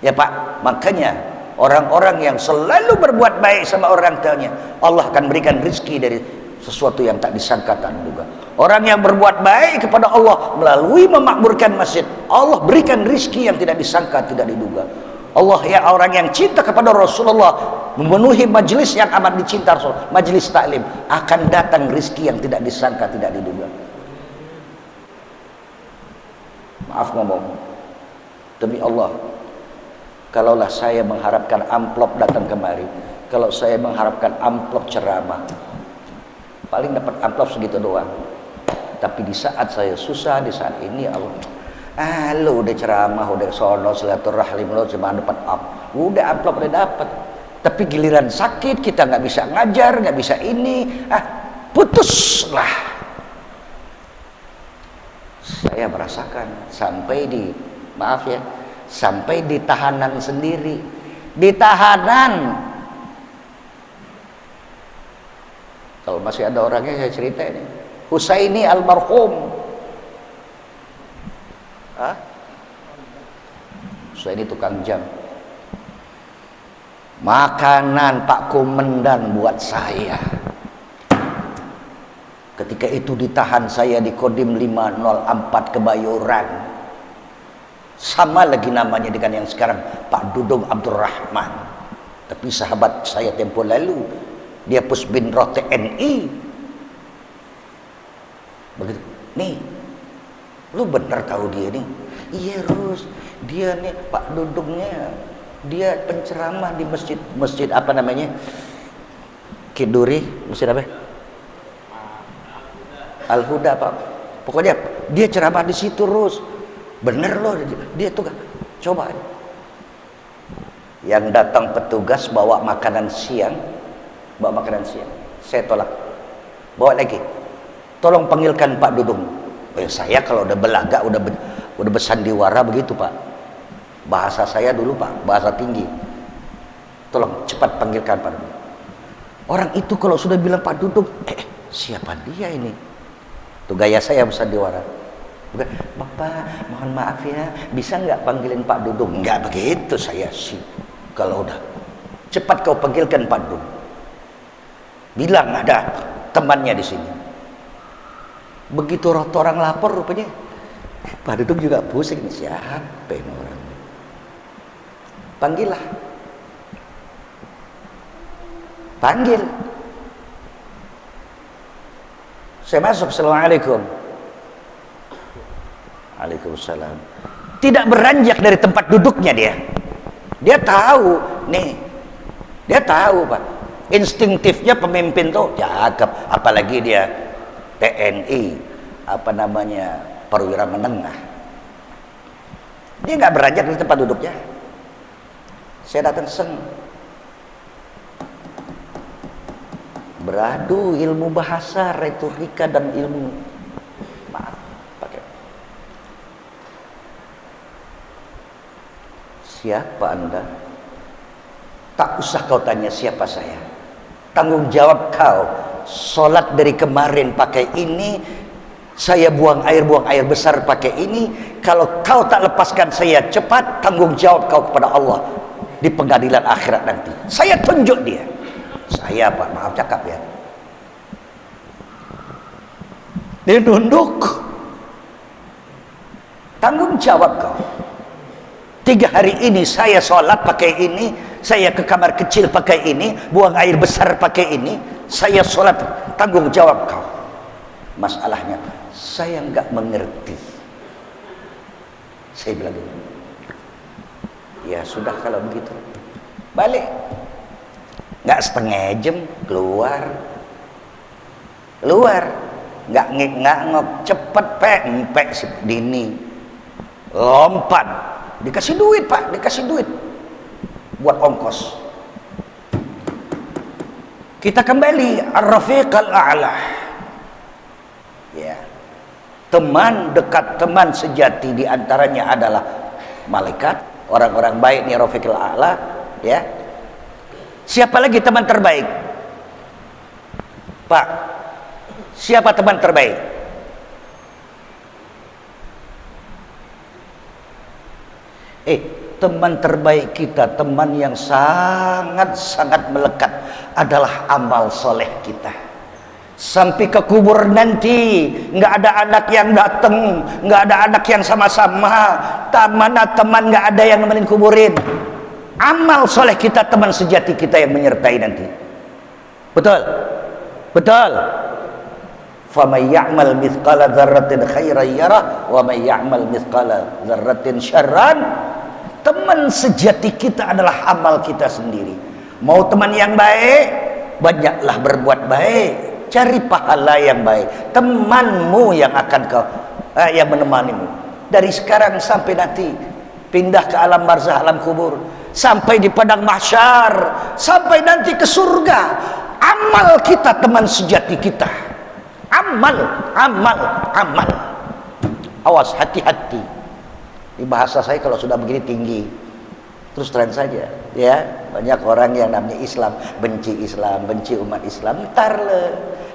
Ya Pak, makanya orang-orang yang selalu berbuat baik sama orang tuanya, Allah akan berikan rezeki dari sesuatu yang tak disangka tak diduga. Orang yang berbuat baik kepada Allah melalui memakmurkan masjid, Allah berikan rizki yang tidak disangka tidak diduga. Allah ya, orang yang cinta kepada Rasulullah, memenuhi majelis yang amat dicinta Rasul, majelis taklim, akan datang rizki yang tidak disangka tidak diduga. Maaf ngomong, demi Allah, kalaulah saya mengharapkan amplop datang kemari, kalau saya mengharapkan amplop ceramah, paling dapat amplop segitu doang. Tapi di saat saya susah, di saat ini Allah, lu udah ceramah, udah sono silaturahim, lu cuma dapat udah amplop udah dapat. Tapi giliran sakit kita nggak bisa ngajar, nggak bisa ini, putuslah. Saya merasakan sampai di, maaf ya, sampai di tahanan sendiri, di tahanan. Kalau masih ada orangnya saya cerita ini. Husaini almarhum. Husaini tukang jam. Makanan Pak Komandan buat saya. Ketika itu ditahan saya di Kodim 504 Kebayoran. Sama lagi namanya dengan yang sekarang, Pak Dudung Abdurrahman. Tapi sahabat saya tempo lalu, dia Pusbinroh TNI. Begitu, nih, lu bener tahu dia nih? Iya Rus, dia nih Pak Dudungnya, dia penceramah di masjid apa namanya? Kiduri, masjid apa? Al-Huda Pak. Pokoknya dia ceramah di situ Rus. Bener loh, dia tuh coba. Yang datang petugas bawa makanan siang, saya tolak. Bawa lagi. Tolong panggilkan Pak Dudung. Saya kalau udah belaga, udah bersandiwara begitu Pak. Bahasa saya dulu Pak, bahasa tinggi. Tolong cepat panggilkan Pak Dudung. Orang itu kalau sudah bilang Pak Dudung, siapa dia ini? Tuh gaya saya bersandiwara. Bukan, Bapak, mohon maaf ya, bisa nggak panggilin Pak Dudung? Nggak begitu saya sih. Kalau udah, cepat kau panggilkan Pak Dudung. Bilang ada temannya di sini. Begitu orang lapor rupanya, Pak Dudung juga pusing, siapa ini orang? Panggillah, panggil. Saya masuk, assalamualaikum. Waalaikumsalam. Tidak beranjak dari tempat duduknya dia. Dia tahu nih, dia tahu Pak. Instinktifnya pemimpin tuh cakep, apalagi dia TNI, apa namanya, perwira menengah. Dia nggak beranjak dari tempat duduknya. Saya datang beradu ilmu bahasa, retorika dan ilmu, maaf, pakai. Siapa Anda? Tak usah kau tanya siapa saya. Tanggung jawab kau. Sholat dari kemarin pakai ini, saya buang air besar pakai ini. Kalau kau tak lepaskan saya cepat, tanggung jawab kau kepada Allah di pengadilan akhirat nanti. Saya tunjuk dia. Saya Pak, maaf cakap ya. Dia nunduk. Tanggung jawab kau. 3 hari ini saya sholat pakai ini, saya ke kamar kecil pakai ini, buang air besar pakai ini. Saya sholat, tanggung jawab kau. Masalahnya saya nggak mengerti. Saya bilang gitu. Ya sudah kalau begitu, balik. Nggak setengah jam keluar, nggak ngek-ngok, cepet empek si Dini, lompat, dikasih duit Pak, dikasih duit buat ongkos. Kita kembali Ar-Rafiq Al-A'la. Ya. Teman dekat, teman sejati diantaranya adalah malaikat, orang-orang baik nih Ar-Rafiq Al-A'la, ya. Siapa lagi teman terbaik? Pak, siapa teman terbaik? Teman terbaik kita, teman yang sangat-sangat melekat adalah amal soleh kita. Sampai ke kubur nanti nggak ada anak yang datang, nggak ada anak yang sama-sama, mana teman nggak ada yang nemenin kuburin. Amal soleh kita, teman sejati kita yang menyertai nanti. Betul, betul. فَمَنْ يَعْمَلْ مِثْقَالَ ذَرَّةٍ خَيْرًا يَرَهُ وَمَنْ يَعْمَلْ مِثْقَالَ ذَرَّةٍ شَرًّا. Teman sejati kita adalah amal kita sendiri. Mau teman yang baik, banyaklah berbuat baik, cari pahala yang baik. Temanmu yang akan yang menemanimu dari sekarang sampai nanti, pindah ke alam barzah, alam kubur, sampai di padang mahsyar, sampai nanti ke surga. Amal kita teman sejati kita. Amal, amal, amal. Awas, hati-hati. Di bahasa saya kalau sudah begini tinggi, terus terang saja, ya. Banyak orang yang namanya Islam, benci umat Islam. Ntar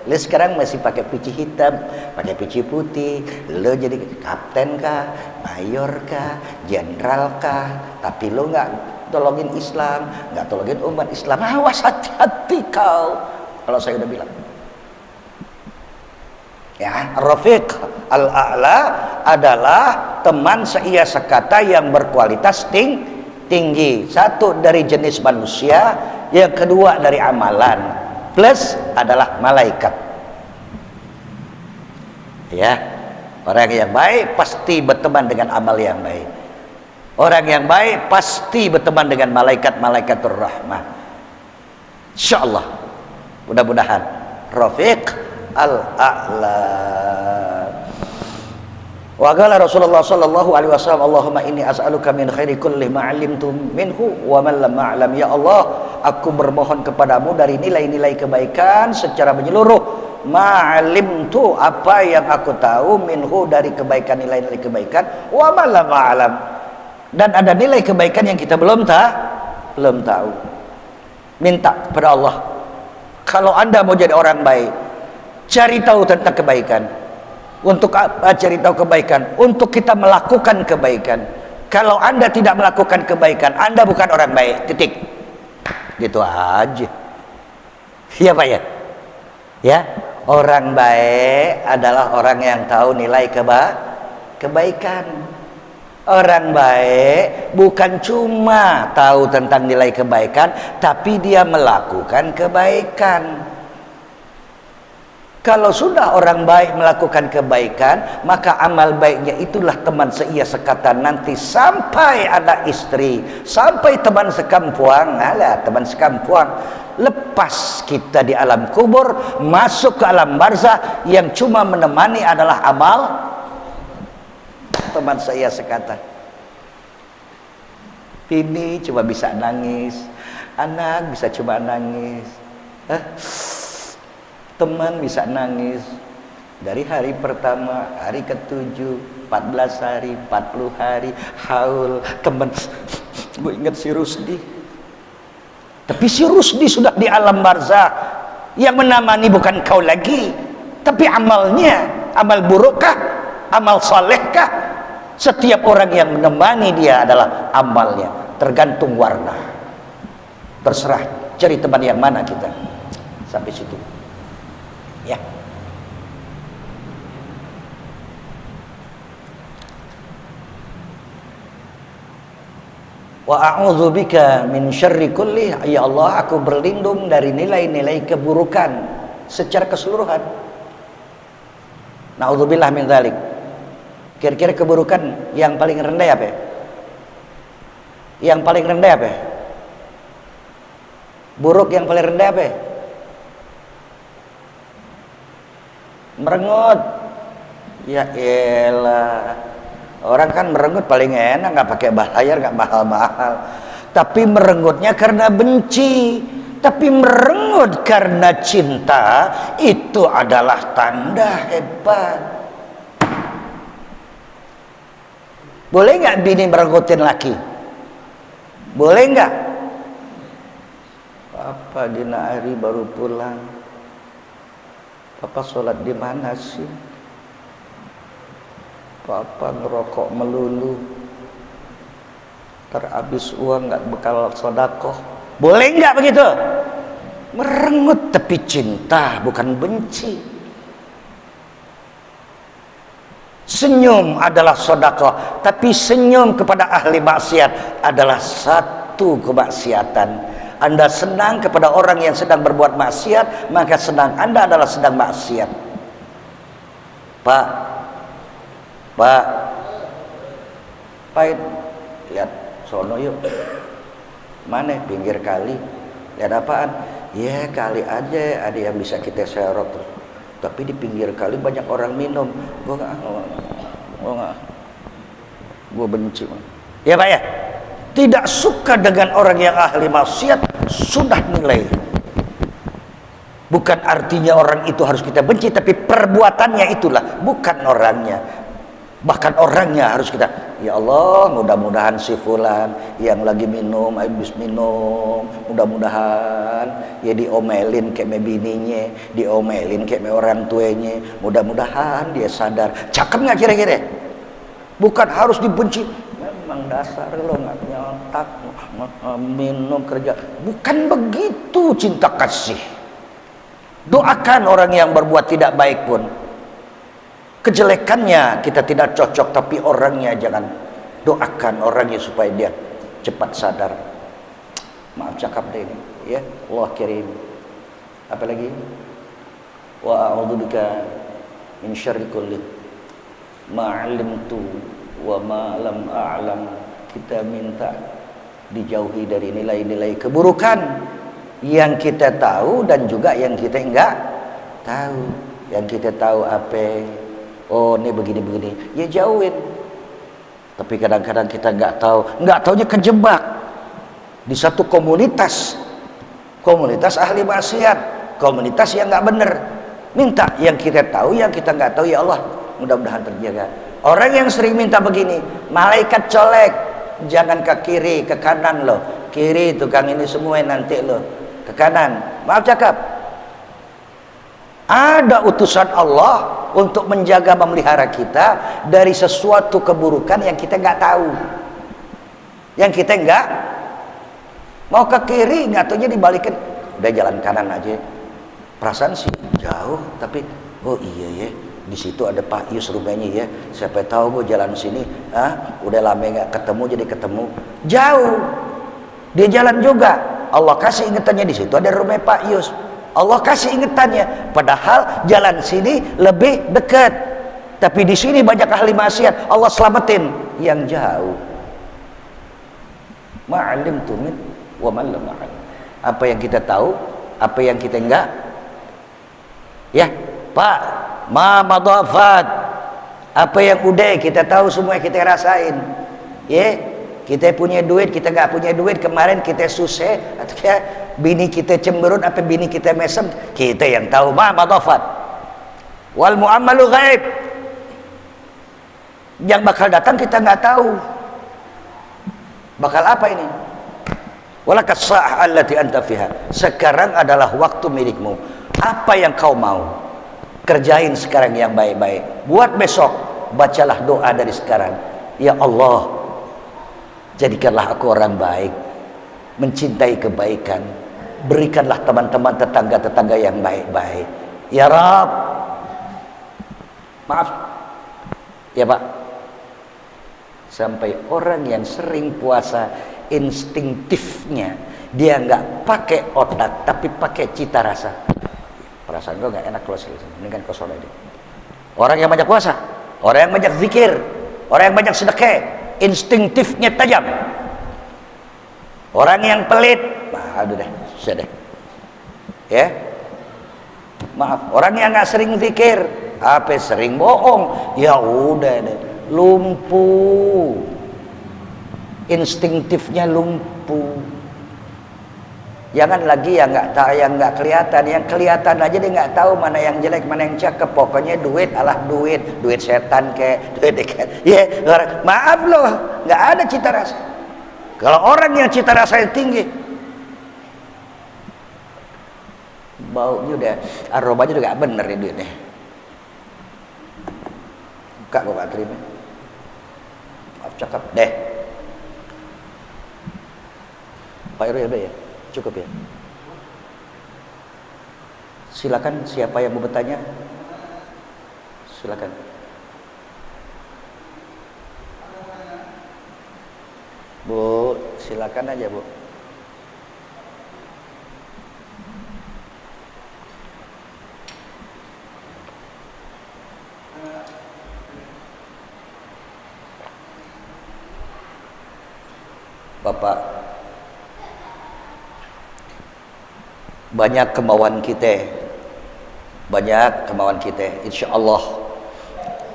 le sekarang masih pakai peci hitam, pakai peci putih, lo jadi kapten kah, mayor kah, jenderal kah, tapi lo nggak tolongin Islam, nggak tolongin umat Islam. Awas, hati-hati kau. Kalau saya udah bilang, ya, Rafiq al-a'la adalah teman seia sekata yang berkualitas tinggi. Satu dari jenis manusia, yang kedua dari amalan, plus adalah malaikat. Ya, orang yang baik pasti berteman dengan amal yang baik. Orang yang baik pasti berteman dengan malaikat-malaikatur rahmah. Insyaallah, mudah-mudahan Rafiq al-a'la. Wa qala Rasulullah sallallahu alaihi wasallam, Allahumma inni as'aluka min khairi kulli ma 'alimtu minhu wa man lam a'lam. Ya Allah, aku bermohon kepadamu dari nilai-nilai kebaikan secara menyeluruh. Ma'alimtu, apa yang aku tahu, minhu, dari kebaikan, nilai-nilai kebaikan, wa man lam a'lam, dan ada nilai kebaikan yang kita belum tahu. Minta kepada Allah, kalau Anda mau jadi orang baik, cari tahu tentang kebaikan. Untuk apa cari tahu kebaikan? Untuk kita melakukan kebaikan. Kalau Anda tidak melakukan kebaikan, Anda bukan orang baik. Titik. Gitu aja. Iya Pak ya? Ya, orang baik adalah orang yang tahu nilai kebaikan. Orang baik bukan cuma tahu tentang nilai kebaikan, tapi dia melakukan kebaikan. Kalau sudah orang baik melakukan kebaikan, maka amal baiknya itulah teman seia sekata nanti, sampai anak istri, sampai teman sekampuang. Alah, teman sekampuang. Lepas kita di alam kubur, masuk ke alam barzah, yang cuma menemani adalah amal teman seia sekata. Bini cuma bisa nangis, anak bisa cuma nangis, teman bisa nangis dari hari pertama, hari ke-7, 14 hari, 40 hari, haul. Teman, gue ingat si Rusdi. Tapi si Rusdi sudah di alam barzah. Yang menemani bukan kau lagi, tapi amalnya. Amal burukkah? Amal salehkah? Setiap orang yang menemani dia adalah amalnya. Tergantung warna. Terserah cari teman yang mana kita. Sampai situ. Ya. Wa a'udzubika min syarri kulli. Ya Allah, aku berlindung dari nilai-nilai keburukan secara keseluruhan. Na'udzubillah min dzalik. Kira-kira keburukan yang paling rendah apa? Yang paling rendah apa? Buruk yang paling rendah apa? Merengut. Ya elah, orang kan merengut paling enak, nggak pakai bayar, nggak mahal-mahal. Tapi merengutnya karena benci. Tapi merengut karena cinta, itu adalah tanda hebat. Boleh nggak bini merengkutin laki? Boleh nggak? Papa dina hari baru pulang. Papa sholat di mana sih? Papa ngerokok melulu. Terhabis uang, nggak bekal sodakoh. Boleh nggak begitu? Merengut tapi cinta, bukan benci. Senyum adalah sedekah, tapi senyum kepada ahli maksiat adalah satu kemaksiatan. Anda senang kepada orang yang sedang berbuat maksiat, maka senang Anda adalah sedang maksiat. Pak, pahit, lihat sono yuk. Mana pinggir kali? Lihat apaan? Ya kali aja ada yang bisa kita serot. Tapi di pinggir kali banyak orang minum. Gue benci. Ya Pak ya, tidak suka dengan orang yang ahli maksiat sudah nilai. Bukan artinya orang itu harus kita benci, tapi perbuatannya itulah, bukan orangnya. Bahkan orangnya harus kita, ya Allah, mudah-mudahan si fulan yang lagi minum, habis minum, mudah-mudahan ya diomelin kayak me bininya, diomelin kayak me orang tuanya, mudah-mudahan dia sadar. Cakep nggak kira-kira? Bukan harus dibenci. Memang dasar lo nggak punya otak, minum kerja. Bukan begitu cinta kasih. Doakan orang yang berbuat tidak baik pun. Kejelekannya kita tidak cocok, tapi orangnya jangan. Doakan orangnya supaya dia cepat sadar. Maaf cakap deh ini, ya Allah kirim. Apa lagi? Wa a'udzubika min syarri kulli ma 'alimtu wa ma lam a'lam. Kita minta dijauhi dari nilai-nilai keburukan yang kita tahu dan juga yang kita enggak tahu. Yang kita tahu apa? Oh ini begini-begini, ya jauhin. Tapi kadang-kadang kita nggak taunya kejebak di satu komunitas ahli maksiat, komunitas yang nggak bener. Minta yang kita tahu, yang kita nggak tahu, ya Allah mudah-mudahan terjaga. Orang yang sering minta begini, malaikat colek, jangan ke kiri, ke kanan loh. Kiri tukang ini semua nanti loh, ke kanan. Maaf cakap. Ada utusan Allah untuk menjaga, memelihara kita dari sesuatu keburukan yang kita nggak tahu, yang kita nggak mau ke kiri, nggak taunya dibalikin, udah jalan kanan aja. Perasaan sih jauh, tapi oh iya ya, di situ ada Pak Yus rumahnya ya. Siapa tahu gue jalan sini, udah lama nggak ketemu jadi ketemu. Jauh, dia jalan juga. Allah kasih ingatannya di situ ada rumah Pak Yus. Allah kasih ingetannya, padahal jalan sini lebih dekat, tapi di sini banyak ahli maksiat. Allah selamatin yang jauh. Ma'alimtu min wa man lam a'lam. Apa yang kita tahu, apa yang kita enggak. Ya, Pak, ma madafat. Apa yang udah kita tahu semua kita rasain. Ya, kita punya duit, kita enggak punya duit, kemarin kita susah atau bini kita cemberut apa bini kita mesem, kita yang tahu. Ma madafat wal mu'ammalu ghaib, yang bakal datang kita nggak tahu bakal apa ini. Walakas sa'ah allati anta fiha, sekarang adalah waktu milikmu. Apa yang kau mau kerjain sekarang yang baik-baik, buat besok. Bacalah doa dari sekarang, ya Allah jadikanlah aku orang baik, mencintai kebaikan, berikanlah teman-teman tetangga-tetangga yang baik-baik, ya Rab. Maaf ya Pak, sampai orang yang sering puasa instinktifnya dia nggak pakai otak tapi pakai cita rasa. Perasaan gue nggak enak kalau selesai, mendingan kosong aja. Orang yang banyak puasa, orang yang banyak zikir, orang yang banyak sedekah, instinktifnya tajam. Orang yang pelit, aduh deh, susah deh. Ya, maaf. Orang yang nggak sering zikir, apa sering bohong, ya udah deh, lumpuh. Instinktifnya lumpuh. Jangan lagi yang nggak kelihatan, yang kelihatan aja dia nggak tahu mana yang jelek, mana yang cakep. Pokoknya duit, alah duit setan kayak duit kan. Ya, maaf loh, nggak ada cita rasa. Kalau orang yang cita rasanya tinggi, baunya udah, aromanya udah gak bener nih duitnya. Kak gue gak terima. Maaf cakep deh. Pak Heru ya, ya cukup ya. Silakan, siapa yang mau bertanya? Silakan. Bu, silakan aja, Bu. Bapak, banyak kemauan kita, insya Allah.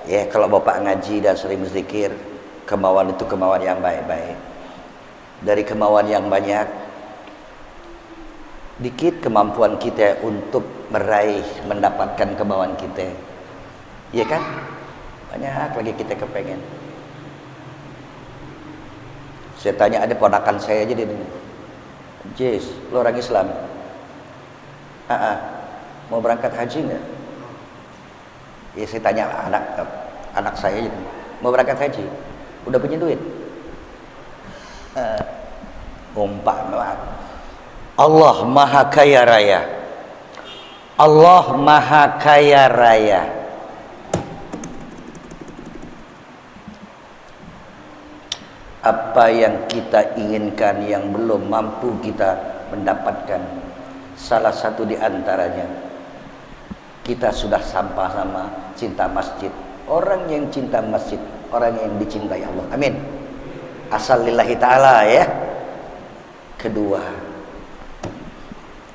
Ya, kalau Bapak ngaji dan sering berzikir, kemauan itu kemauan yang baik-baik. Dari kemauan yang banyak, dikit kemampuan kita untuk meraih, mendapatkan kemauan kita. Iya kan? Banyak lagi kita kepengen. Saya tanya, ada ponakan saya aja di sini. Jess, lo orang Islam? Mau berangkat haji nggak? Ya, saya tanya anak saya aja, mau berangkat haji? Udah punya duit? Umpama Allah Maha Kaya Raya. Allah Maha Kaya Raya. Apa yang kita inginkan yang belum mampu kita mendapatkan, salah satu di antaranya, kita sudah sama-sama cinta masjid. Orang yang cinta masjid, orang yang dicintai Allah. Amin. Asal lillahi ta'ala ya. Kedua,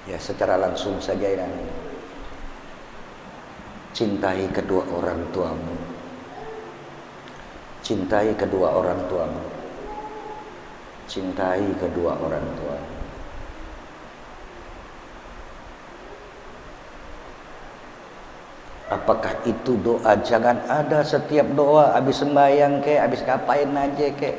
ya secara langsung saja ini, cintai kedua orang tuamu. Cintai kedua orang tuamu. Cintai kedua orang tua. Apakah itu doa? Jangan ada setiap doa habis sembahyang ke, habis ngapain aja ke,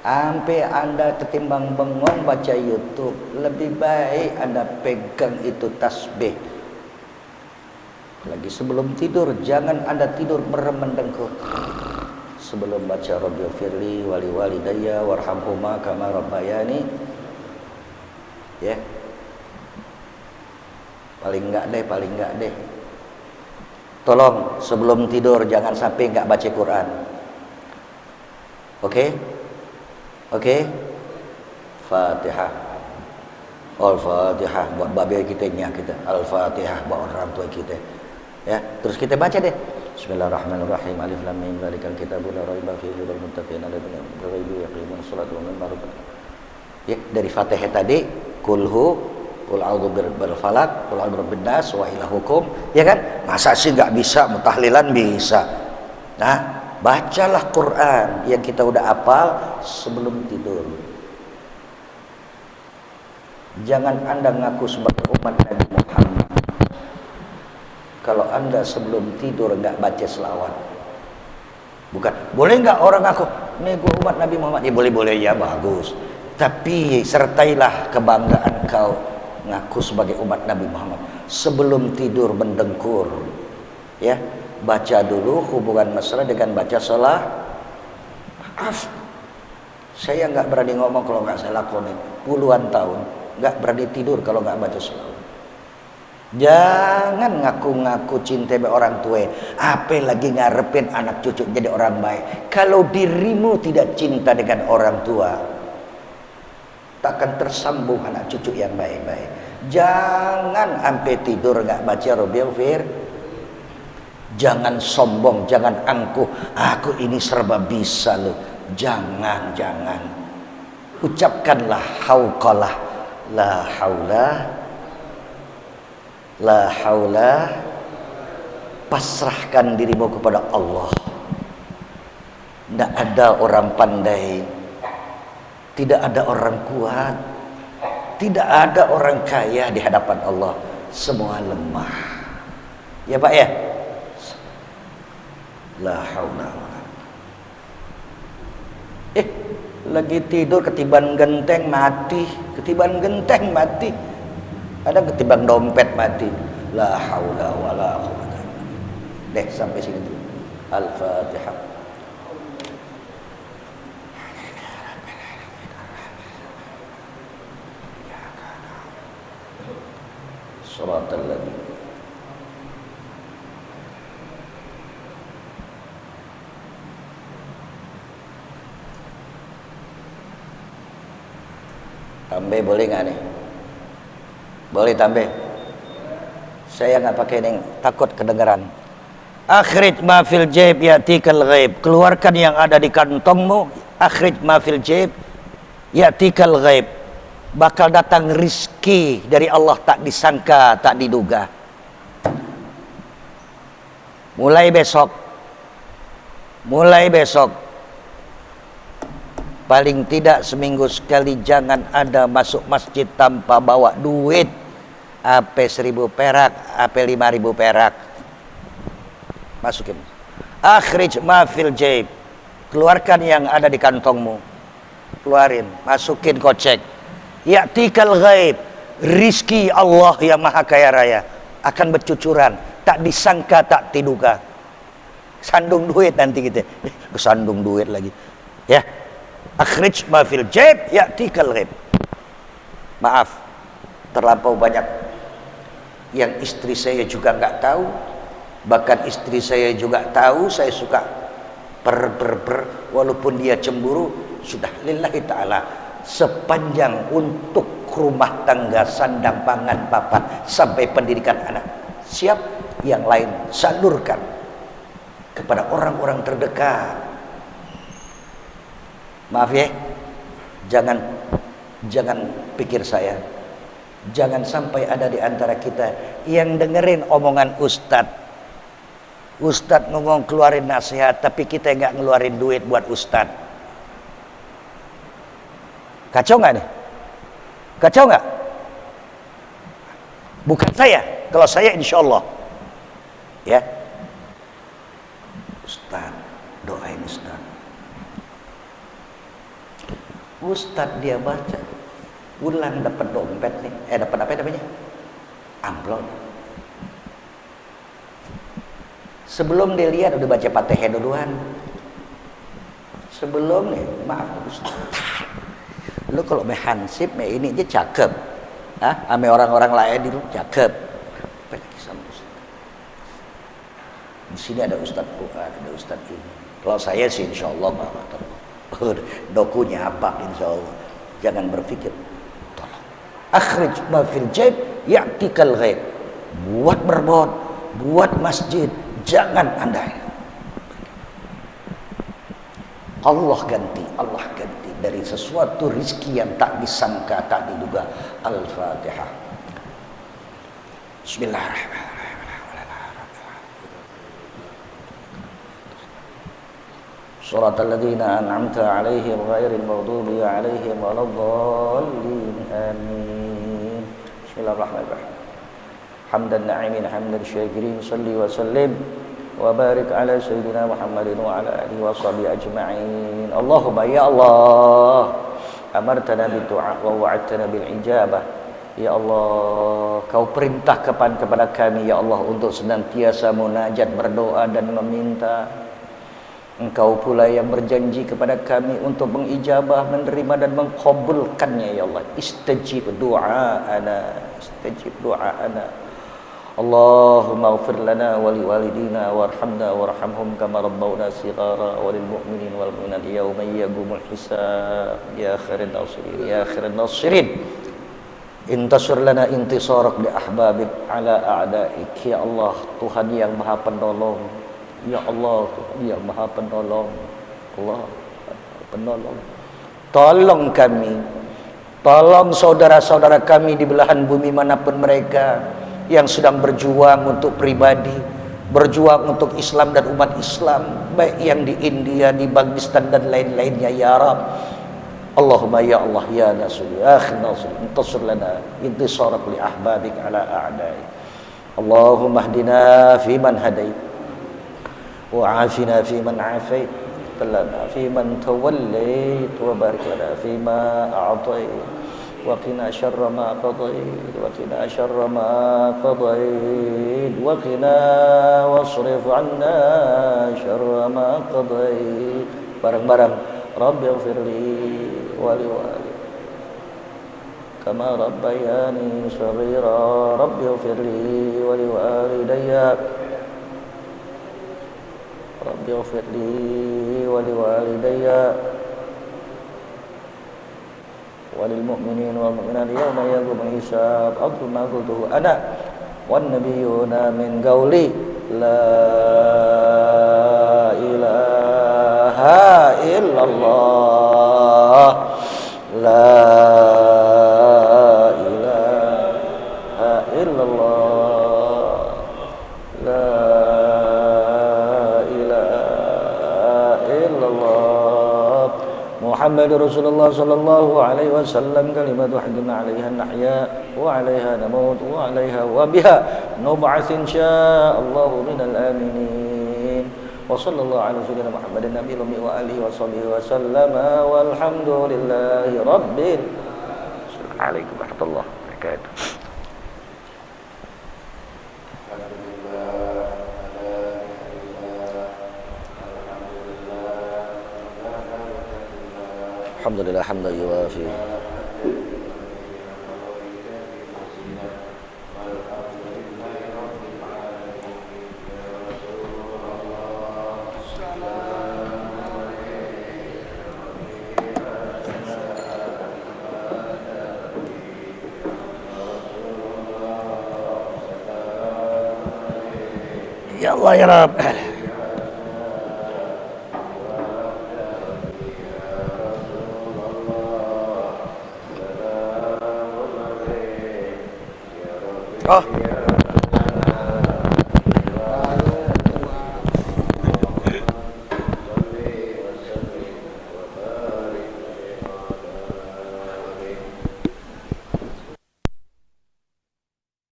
sampai Anda ketimbang bengong baca YouTube. Lebih baik Anda pegang itu tasbih. Lagi sebelum tidur, jangan Anda tidur merem mendengkur. Sebelum baca Rabbighfirli wali walidayya warhamhuma kama rabbayani, ya, paling enggak deh, tolong sebelum tidur jangan sampai enggak baca Quran. Oke? Fatihah. Al-Fatihah buat babe kita, Al-Fatihah buat orang tua kita. Ya, terus kita baca deh. Bismillahirrahmanirrahim. Alif lam mim dzalikal kitabul la raiba fihi hudal muttaqin alladzina yu'minuna yaqimunas sholata wa mimma razaqnahum. Ya, dari Fatihah tadi, kulhu, qul a'udzu birabbil falaq, qul a'udzu birabbin nas wa ilahukum, ya kan? Masa sih enggak bisa mutahlilan bisa. Nah, bacalah Quran yang kita udah hafal sebelum tidur. Jangan Anda ngaku sebagai umat Nabi Muhammad kalau Anda sebelum tidur enggak baca selawat. Bukan, boleh enggak orang ngaku, nih gue umat Nabi Muhammad? Ya boleh-boleh ya, bagus. Tapi sertailah kebanggaan kau ngaku sebagai umat Nabi Muhammad. Sebelum tidur mendengkur, ya, baca dulu hubungan mesra dengan baca salah. Maaf, saya enggak berani ngomong kalau enggak saya lakoni. Puluhan tahun enggak berani tidur kalau enggak baca selawat. Jangan ngaku-ngaku cinta be orang tua, apalagi ngarepin anak cucu jadi orang baik. Kalau dirimu tidak cinta dengan orang tua, takkan tersambung anak cucu yang baik-baik. Jangan sampai tidur nggak baca Rabbighfir. Jangan sombong, jangan angkuh. Aku ini serba bisa loh. Jangan. Ucapkanlah hauqalah, la haula, pasrahkan dirimu kepada Allah. Tidak ada orang pandai, tidak ada orang kuat, tidak ada orang kaya di hadapan Allah. Semua lemah. Ya Pak ya? La haula. Lagi tidur ketiban genteng mati. Ada ketimbang dompet mati. La haula wala quwwata. Deh sampai sini dulu. Al-Fatihah. Shiratal ladzina Tambah boleh nggak nih? Boleh tambah? Saya nggak pakai nih, takut kedengaran. Akhrij ma fil jaib yatikal ghaib. Keluarkan yang ada di kantongmu. Akhrij ma fil jaib yatikal ghaib. Bakal datang rizki dari Allah tak disangka, tak diduga. Mulai besok, paling tidak seminggu sekali jangan ada masuk masjid tanpa bawa duit. AP 1000 perak, AP 5000 perak. Masukin. Akhrij ma fil jaib. Keluarkan yang ada di kantongmu. Keluarin, masukin kocek. Ya'tikal ghaib. Rizki Allah yang maha kaya raya akan bercucuran, tak disangka, tak diduga. Sandung duit nanti kita. Kesandung duit lagi. Ya. Akhrij ma fil jaib ya'tikal ghaib. Maaf, terlampau banyak yang istri saya juga nggak tahu. Bahkan istri saya juga tahu saya suka walaupun dia cemburu. Sudah lillahi ta'ala, sepanjang untuk rumah tangga, sandang pangan papan sampai pendidikan anak, siap. Yang lain salurkan kepada orang-orang terdekat. Maaf ya, jangan pikir saya, jangan sampai ada di antara kita yang dengerin omongan ustadz ngomong keluarin nasihat, tapi kita nggak ngeluarin duit buat ustadz. Kacau nggak nih? Kacau nggak? Bukan saya, kalau saya insya Allah ya. Ustadz, doain Ustadz dia baca ulang dapat dompet nih, dapat apa namanya, amplop. Sebelum dia lihat udah baca Fatihah duluan. Sebelum nih, maaf Ustaz, lu kalau hansip ini aja cakep, ame orang-orang lain itu cakep. Apa lagi sama Ustaz? Di sini ada Ustaz Fuad, ada Ustaz ini. Kalau saya sih insya Allah dokunya apa insya Allah. Jangan berpikir. Tolong. Akhrij ma fil jaib ya'tikal ghaib. Buat berbon, buat masjid. Jangan andai. Allah ganti dari sesuatu rizki yang tak disangka, tak diduga. Al-Fatihah. Bismillahirrahmanirrahim. Suratul ladzina an'amta 'alaihim ghairil maghdubi 'alaihim waladdallin. Amin. Bismillahirrahmanirrahim. Hamdan na'imin hamdan syakirin, salli wa sallim wa barik ala sayyidina Muhammadin wa ala alihi wa sahbihi ajma'in. Allahumma ya Allah, amartana bidu'a wa wa'adtana bil ijabah. Ya Allah, kau perintahkan kepada kami ya Allah untuk senantiasa munajat, berdoa dan meminta. Engkau pula yang berjanji kepada kami untuk mengijabah, menerima dan mengkabulkannya ya Allah. Istajib du'a'ana, istajib du'a'ana. Allahumma ighfir lana wa liwalidina warhamna warhamhum kama rabbawna shighara wa lil mu'minin wal mu'minat yawma yaqumul hisab. Ya khairan nasirin, ya khairan nasirin, intasir lana intisarak li ahbabik ala a'daik. Ya Allah, Tuhan yang maha penolong. Ya Allah, Tuhan yang maha penolong. Allah penolong. Tolong kami, tolong saudara-saudara kami di belahan bumi manapun mereka yang sedang berjuang untuk pribadi, berjuang untuk Islam dan umat Islam, baik yang di India, di Pakistan dan lain-lainnya ya Rabb. Allahumma ya Allah ya Nasir ya Nasir, intasir lana intisarak li ahbabik ala a'dai. Allahumma hdina fi man hadait wa afina fi man afait, tallana fi man tawallait wa barik lana fi ma a'tait. وقنا شر ما قضيت وقنا شر ما قضيت وقنا واصرف عنا شر ما قضيت. Bareng-bareng. Rabbi ighfirli wa liwalidayya kama rabbayani shaghira. Rabbi ighfirli wa liwalidayya Rabbi ighfirli wa liwalidayya وللمؤمنين والمؤمنات يوم يقوم الحساب أفضل ما قلته أنا والنبيون من قولي لا إله إلا الله لا إله إلا الله لا إله إلا الله محمد رسول الله صلى الله عليه وسلم كلمة حق عليها نحيا وعليها نموت وعليها وبها نبعث إن شاء الله من الآمنين وصلى الله على سيدنا محمد النبي الأمي وآله وصحبه وسلم والحمد لله رب العالمين. عليكم ورحمة الله وبركاته. الحمد لله حمدا يوافي يا الله يا رب. Oh.